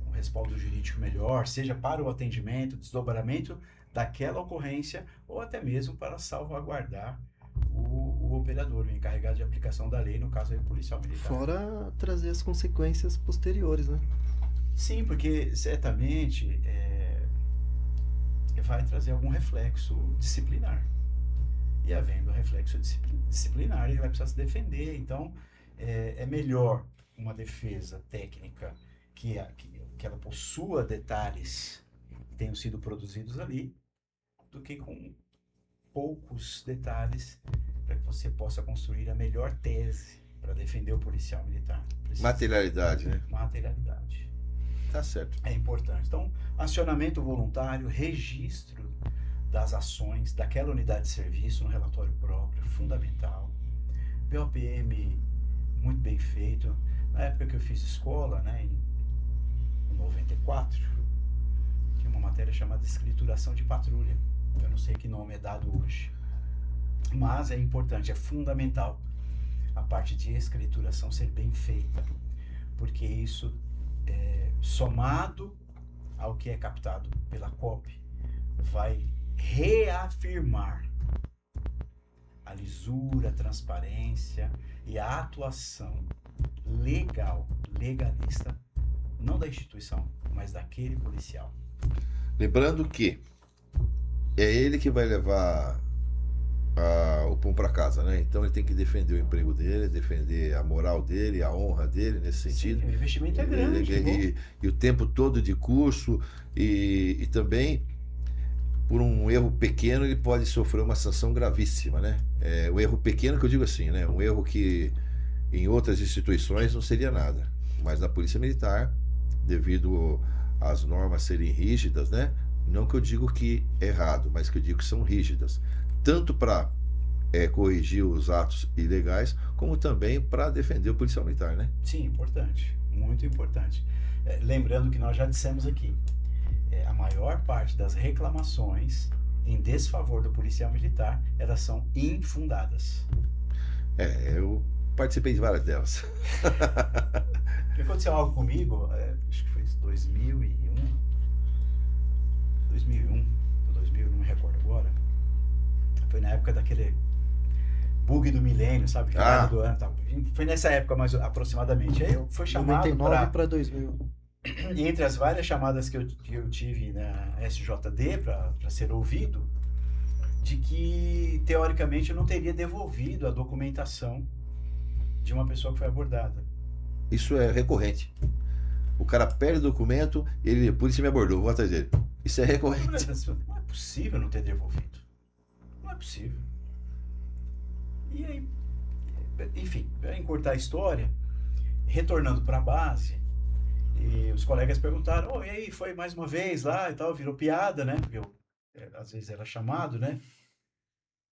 um respaldo jurídico melhor, seja para o atendimento, desdobramento daquela ocorrência ou até mesmo para salvaguardar o operador, o encarregado de aplicação da lei, no caso aí o policial militar. Fora trazer as consequências posteriores, né? Sim, porque certamente vai trazer algum reflexo disciplinar. E havendo reflexo disciplinar, ele vai precisar se defender. Então, é melhor uma defesa técnica que ela possua detalhes que tenham sido produzidos ali, do que com poucos detalhes para que você possa construir a melhor tese para defender o policial militar. Materialidade, né? Materialidade. Tá certo. É importante. Então, acionamento voluntário, registro das ações daquela unidade de serviço no relatório próprio, fundamental. BOPM muito bem feito. Na época que eu fiz escola, né, em 94, tinha uma matéria chamada escrituração de patrulha. Eu não sei que nome é dado hoje. Mas é importante, é fundamental a parte de escrituração ser bem feita, porque isso, somado ao que é captado pela COP, vai reafirmar a lisura, a transparência e a atuação legalista, não da instituição, mas daquele policial. Lembrando que é ele que vai levar o pão para casa, né? Então ele tem que defender o emprego dele, defender a moral dele, a honra dele nesse sentido. Sim, o investimento é grande. E o tempo todo de curso e também por um erro pequeno ele pode sofrer uma sanção gravíssima, né? O erro pequeno que eu digo assim, né? Um erro que em outras instituições não seria nada, mas na Polícia Militar, devido às normas serem rígidas, né? Não que eu digo que é errado, mas que eu digo que são rígidas, tanto para corrigir os atos ilegais, como também para defender o policial militar, né? Sim, importante, muito importante. Lembrando que nós já dissemos aqui, a maior parte das reclamações em desfavor do policial militar, elas são infundadas. Eu participei de várias delas. Aconteceu algo comigo, acho que foi 2001 ou 2000, não me recordo agora. Foi na época daquele bug do milênio, sabe? Do ano, tal. Foi nessa época, mais aproximadamente. Aí eu fui chamado 99 para 2000. E entre as várias chamadas que eu tive na SJD para ser ouvido, de que, teoricamente, eu não teria devolvido a documentação de uma pessoa que foi abordada. Isso é recorrente. O cara perde o documento, a polícia me abordou, vou atrás dele. Isso é recorrente. Não é possível não ter devolvido. Não é possível. E aí, enfim, para encurtar a história, retornando para a base, e os colegas perguntaram, oh, e aí, foi mais uma vez lá e tal, virou piada, né? Porque eu, às vezes era chamado, né?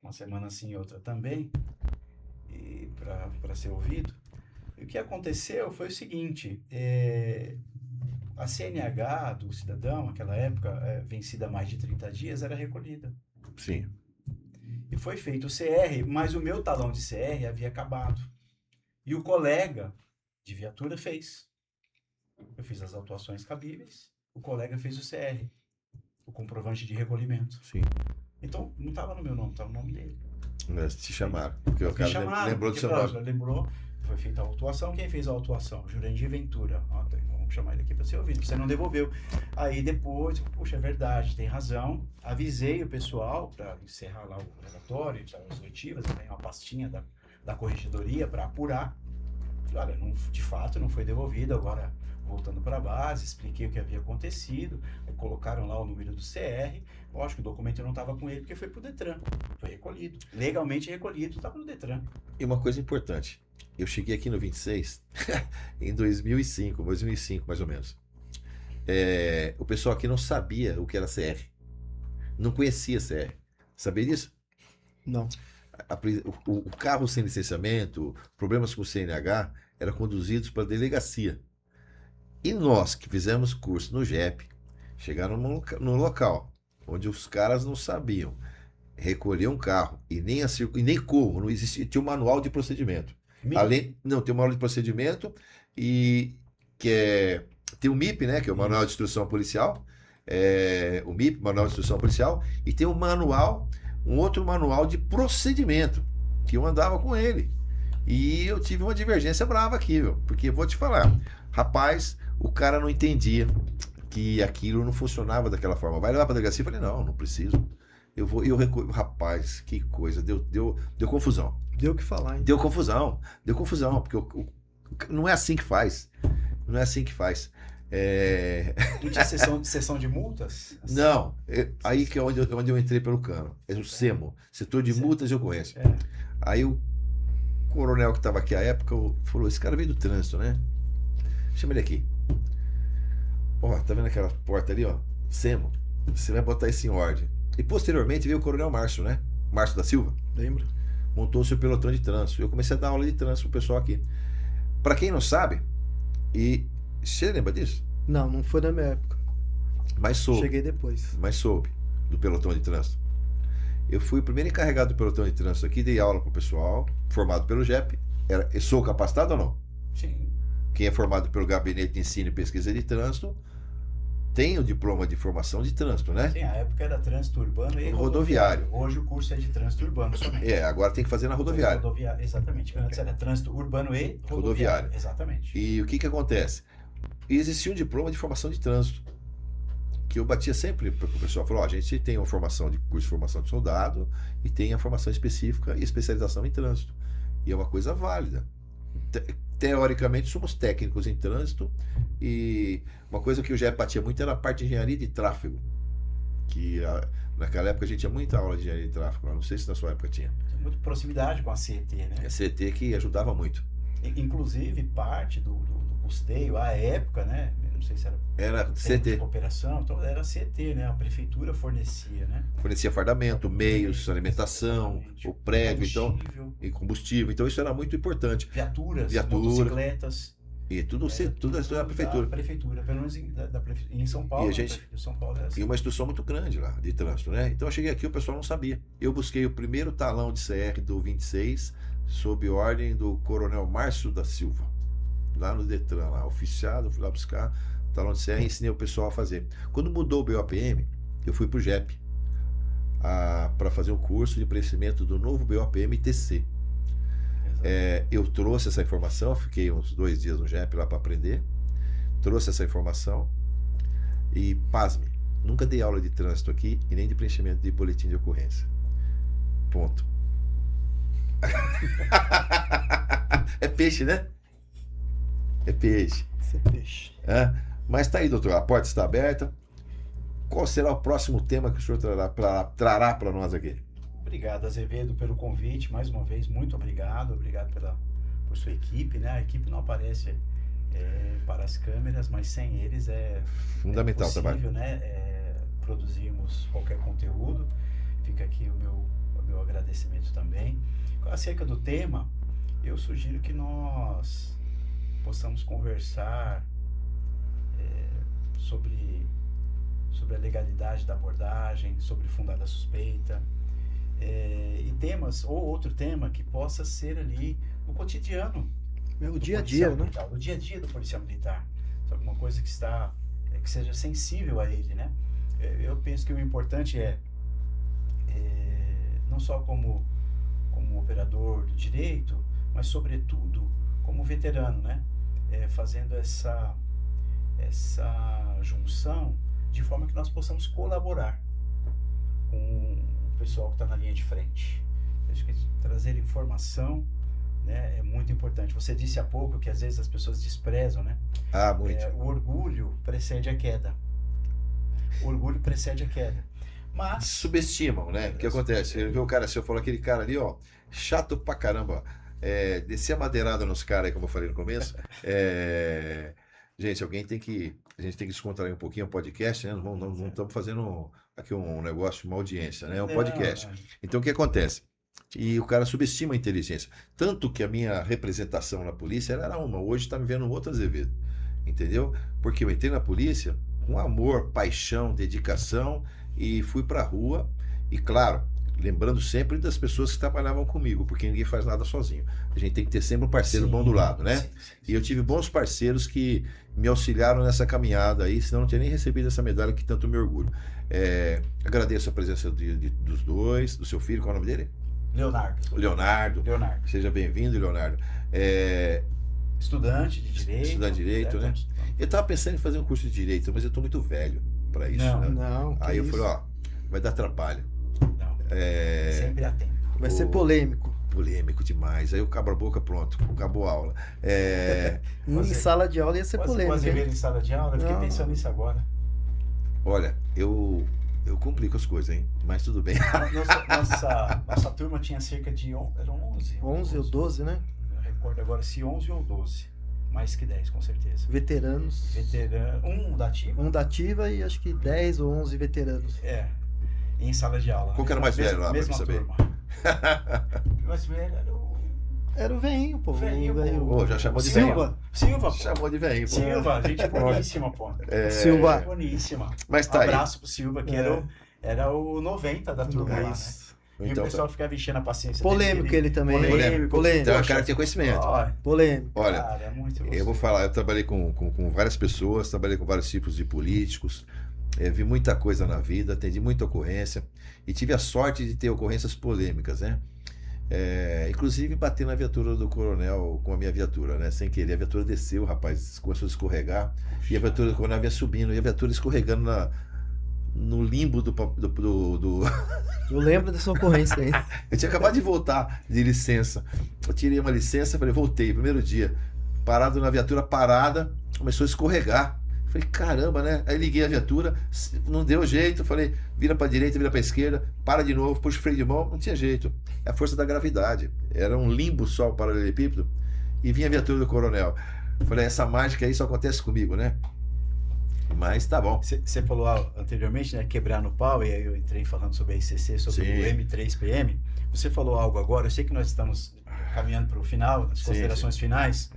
Uma semana assim, outra também, e para ser ouvido. E o que aconteceu foi o seguinte, a CNH do cidadão, naquela época, vencida há mais de 30 dias, era recolhida. Sim. E foi feito o CR, mas o meu talão de CR havia acabado. E o colega de viatura fez. Eu fiz as autuações cabíveis, o colega fez o CR, o comprovante de recolhimento. Sim. Então, não estava no meu nome, estava no nome dele. Mas te chamaram, porque o cara lembrou do seu nome. Lembrou, foi feita a autuação. Quem fez a autuação? Jurandir Ventura. Vamos chamar ele aqui para ser ouvido. Você não devolveu. Aí depois, puxa, é verdade, tem razão. Avisei o pessoal para encerrar lá o relatório, as oitivas, tem uma pastinha da corregedoria para apurar. Falei, olha, de fato não foi devolvido, agora voltando para a base, expliquei o que havia acontecido, colocaram lá o número do CR, lógico, o documento não estava com ele porque foi para o Detran, foi recolhido, legalmente recolhido, estava no Detran. E uma coisa importante, eu cheguei aqui no 26 em 2005 mais ou menos. O pessoal aqui não sabia o que era CR, não conhecia CR, sabia disso? Não. O carro sem licenciamento, problemas com o CNH, eram conduzidos para a delegacia. E nós que fizemos curso no JEP, chegaram no local onde os caras não sabiam recolher um carro e nem como, não existia, tinha um manual de procedimento. Tem um manual de procedimento e tem o MIP, né, que é o Manual de Instrução Policial, o MIP, Manual de Instrução Policial, e tem um outro manual de procedimento que eu andava com ele. E eu tive uma divergência brava aqui, viu? Porque eu vou te falar, rapaz, o cara não entendia que aquilo não funcionava daquela forma. Vai levar para a delegacia? Eu falei, não preciso. Eu recolho. Rapaz, que coisa, deu confusão. Deu o que falar, hein? Deu confusão, porque não é assim que faz. Não é assim que faz. Não tinha sessão de multas? Não, aí que é onde eu entrei pelo cano. É o SEMO, setor de multas eu conheço. Aí o coronel que estava aqui à época falou, esse cara veio do trânsito, né? Chama ele aqui. Ó, tá vendo aquela porta ali, ó? SEMO, você vai botar isso em ordem. E posteriormente veio o coronel Márcio, né? Márcio da Silva. Lembro. Montou o seu pelotão de trânsito. Eu comecei a dar aula de trânsito pro pessoal aqui. Pra quem não sabe, e você lembra disso? Não foi na minha época. Mas soube. Cheguei depois. Mas soube do pelotão de trânsito. Eu fui o primeiro encarregado do pelotão de trânsito aqui, dei aula pro pessoal, formado pelo JEP. Eu sou capacitado ou não? Sim. Quem é formado pelo Gabinete de Ensino e Pesquisa de Trânsito tem o diploma de formação de trânsito, né? Sim, a época era trânsito urbano e rodoviário. Hoje o curso é de trânsito urbano somente. Agora tem que fazer na rodoviária. Exatamente. Antes era trânsito urbano e rodoviário. Exatamente. E o que acontece? Existia um diploma de formação de trânsito que eu batia sempre para o pessoal. Falou, a gente tem uma formação de curso de formação de soldado e tem a formação específica e especialização em trânsito. E é uma coisa válida. Teoricamente somos técnicos em trânsito e uma coisa que eu já batia muito era a parte de engenharia de tráfego, que naquela época a gente tinha muita aula de engenharia de tráfego, não sei se na sua época tinha. Tinha muita proximidade com a CET, né? A CET que ajudava muito. Inclusive parte do custeio, à época, né? Não sei se era CET de CET. cooperação, então era CET, né? A prefeitura fornecia, né? Fornecia fardamento, meios, alimentação, exatamente. O prédio, então, Combustível, e combustível. Então isso era muito importante. viaturas, Viatura. motocicletas. E tudo é a prefeitura. Da prefeitura, pelo menos em São Paulo. E a gente- São Paulo é assim. E uma instrução muito grande lá de trânsito, né? Então eu cheguei aqui, o pessoal não sabia. Eu busquei o primeiro talão de CR do 26, sob ordem do coronel Márcio da Silva, lá no Detran, lá, oficiado, fui lá buscar o talão de CR e ensinei o pessoal a fazer. Quando mudou o BOPM, eu fui pro JEP para fazer um curso de preenchimento do novo BOPM TC. Eu trouxe essa informação, fiquei uns 2 dias no JEP lá para aprender. trouxe essa informação e, pasme, nunca dei aula de trânsito aqui e nem de preenchimento de boletim de ocorrência. Ponto. É peixe, né? É peixe. Isso é peixe. É? Mas tá aí, doutor, a porta está aberta. Qual será o próximo tema que o senhor trará para nós aqui? Obrigado, Azevedo, pelo convite. Mais uma vez, muito obrigado. Obrigado por sua equipe, né? A equipe não aparece para as câmeras, mas sem eles Fundamental possível, trabalho. né? Produzirmos qualquer conteúdo. Fica aqui o meu agradecimento também. Acerca do tema, eu sugiro que nós possamos conversar sobre a legalidade da abordagem, sobre fundada suspeita, e temas, ou outro tema que possa ser ali no cotidiano. É o do dia a policial dia, né? militar, o dia a dia do policial militar. Alguma coisa que seja sensível a ele, né? Eu penso que o importante não só como operador do direito, mas sobretudo como veterano, né? Fazendo essa junção de forma que nós possamos colaborar com o pessoal que está na linha de frente. Acho que trazer informação, né, é muito importante. Você disse há pouco que às vezes as pessoas desprezam, né? Ah, muito. O orgulho precede a queda. O orgulho precede a queda. Mas Subestimam, né? O que acontece? Ele vê o cara assim, eu falo aquele cara ali, ó, chato pra caramba. Descer a madeirada nos caras aí, como eu falei no começo. Gente, a gente tem que descontrair um pouquinho o podcast, né? Não estamos fazendo aqui um negócio, uma audiência, né? É um podcast. Então, o que acontece? E o cara subestima a inteligência. Tanto que a minha representação na polícia era uma. Hoje está me vendo um outro Azevedo. Entendeu? Porque eu entrei na polícia com amor, paixão, dedicação e fui para a rua. E, claro, lembrando sempre das pessoas que trabalhavam comigo, porque ninguém faz nada sozinho. A gente tem que ter sempre um parceiro bom do lado, né? Sim. E eu tive bons parceiros que me auxiliaram nessa caminhada aí, senão eu não tinha nem recebido essa medalha que tanto me orgulho. Agradeço a presença dos dois, do seu filho, qual é o nome dele? Leonardo. Seja bem-vindo, Leonardo. Estudante de Direito. Né? Eu estava pensando em fazer um curso de Direito, mas eu estou muito velho para isso. Não. Aí eu falei, vai dar trabalho. Não. Sempre há tempo. Vai ser polêmico. Polêmico demais. Aí eu cabo a boca, pronto, acabou a aula. Em sala de aula ia ser polêmico. Quase ver em sala de aula, eu fiquei pensando nisso agora. Olha, eu complico as coisas, hein? Mas tudo bem. Nossa turma tinha cerca de eram 11. 11 ou 12, né? Não recordo agora se 11 ou 12. Mais que 10, com certeza. Veteranos. Um da ativa? Um da ativa e acho que 10 ou 11 veteranos. Em sala de aula. Qual que era o mais velho lá, pra saber? Turma. O mais velho era o veinho, pô. Pô, já chamou de Silva. Silva, pô. Chamou de veinho, pô. Silva, gente boníssima, pô. Silva. Boníssima. Mas tá abraço pro Silva, que era o 90 da turma lá, né? E Então, o pessoal ficava enchendo a paciência polêmico dele. ele também. Polêmico. Então, o cara que tem conhecimento. Polêmico. Olha, cara, muito eu vou falar, eu trabalhei com várias pessoas, trabalhei com vários tipos de políticos, vi muita coisa na vida, atendi muita ocorrência e tive a sorte de ter ocorrências polêmicas, né? Inclusive bater na viatura do coronel com a minha viatura, né? Sem querer, a viatura desceu, rapaz, começou a escorregar. E a viatura do coronel vinha subindo, e a viatura escorregando no limbo do... Eu lembro dessa ocorrência aí. Eu tinha acabado de voltar de licença. Eu tirei uma licença, falei, voltei, primeiro dia. Parado na viatura, parada, começou a escorregar. Falei, caramba, né? Aí liguei a viatura, não deu jeito. Falei, vira pra direita, vira pra esquerda, para de novo, puxa o freio de mão, não tinha jeito. É a força da gravidade. Era um limbo só o paralelepípedo e vinha a viatura do coronel. Falei, essa mágica aí só acontece comigo, né? Mas tá bom. Você falou anteriormente, né? Quebrar no pau, e aí eu entrei falando sobre a ICC, sobre o M3PM. Você falou algo agora, eu sei que nós estamos caminhando para o final, as considerações finais,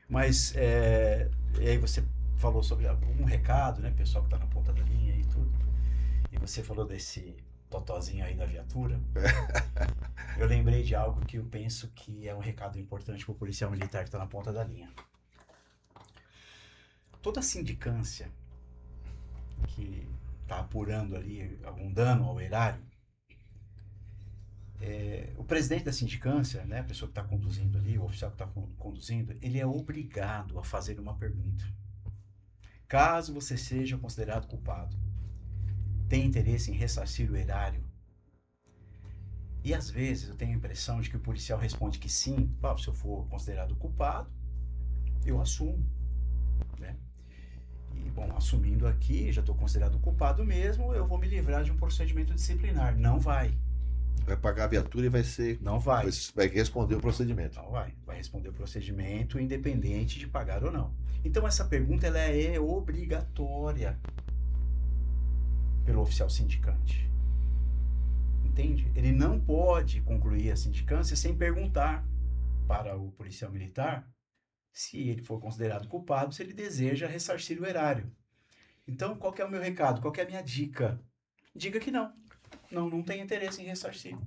mas e aí você falou sobre um recado, né? Pessoal que está na ponta da linha e tudo. E você falou desse totozinho aí da viatura. Eu lembrei de algo que eu penso que é um recado importante para o policial militar que está na ponta da linha. Toda sindicância que está apurando ali algum dano ao erário, o presidente da sindicância, né, a pessoa que está conduzindo ali, o oficial que está conduzindo, ele é obrigado a fazer uma pergunta. caso você seja considerado culpado, tem interesse em ressarcir o erário? E às vezes eu tenho a impressão de que o policial responde que sim. Se eu for considerado culpado, eu assumo, né? E, bom, assumindo aqui, já estou considerado culpado mesmo, eu vou me livrar de um procedimento disciplinar. Não vai. Vai pagar a viatura e vai ser. Não vai. Vai responder o procedimento. Não vai. Vai responder o procedimento independente de pagar ou não. Então essa pergunta ela é obrigatória pelo oficial sindicante. Entende? Ele não pode concluir a sindicância sem perguntar para o policial militar se ele for considerado culpado, se ele deseja ressarcir o erário. Então, qual que é o meu recado? Qual que é a minha dica? Diga que não. Não tem interesse em ressarcir.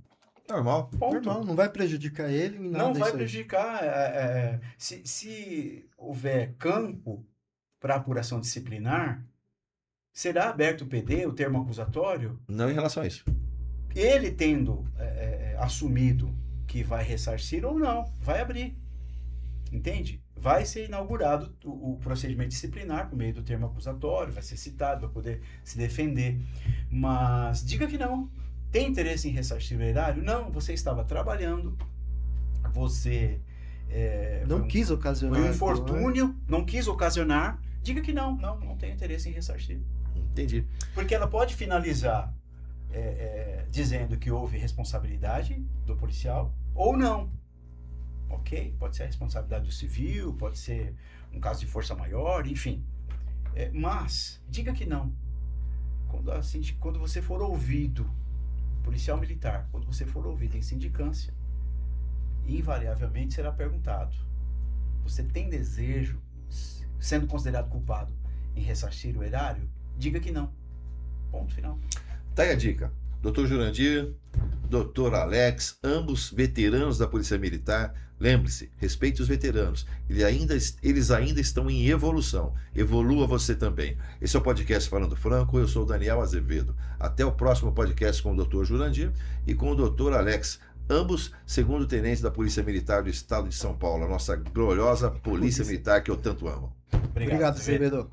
Normal. Ponto. Normal, não vai prejudicar ele em nada. Não vai isso aí. prejudicar. Se houver campo para apuração disciplinar, será aberto o PD, o termo acusatório? Não em relação a isso. Ele tendo assumido que vai ressarcir ou não, vai abrir. Entende? Vai ser inaugurado o procedimento disciplinar por meio do termo acusatório, vai ser citado, vai poder se defender. Mas diga que não. Tem interesse em ressarcir o erário? Não, você estava trabalhando, você Não quis ocasionar. foi um infortúnio, não quis ocasionar. Diga que não tem interesse em ressarcir. Entendi. Porque ela pode finalizar dizendo que houve responsabilidade do policial ou não. Ok? Pode ser a responsabilidade do civil, pode ser um caso de força maior, enfim. Mas, diga que não. Quando você for ouvido, policial militar, quando você for ouvido em sindicância, invariavelmente será perguntado: você tem desejo, sendo considerado culpado, em ressarcir o erário? Diga que não. Ponto final. Tá aí a dica. Dr. Jurandir, Dr. Alex, ambos veteranos da Polícia Militar. Lembre-se, respeite os veteranos. Eles ainda estão em evolução. Evolua você também. Esse é o podcast Falando Franco. Eu sou o Daniel Azevedo. Até o próximo podcast com o Dr. Jurandir e com o Dr. Alex. Ambos segundo-tenentes da Polícia Militar do Estado de São Paulo. A nossa gloriosa Polícia Militar que eu tanto amo. Obrigado, Azevedo.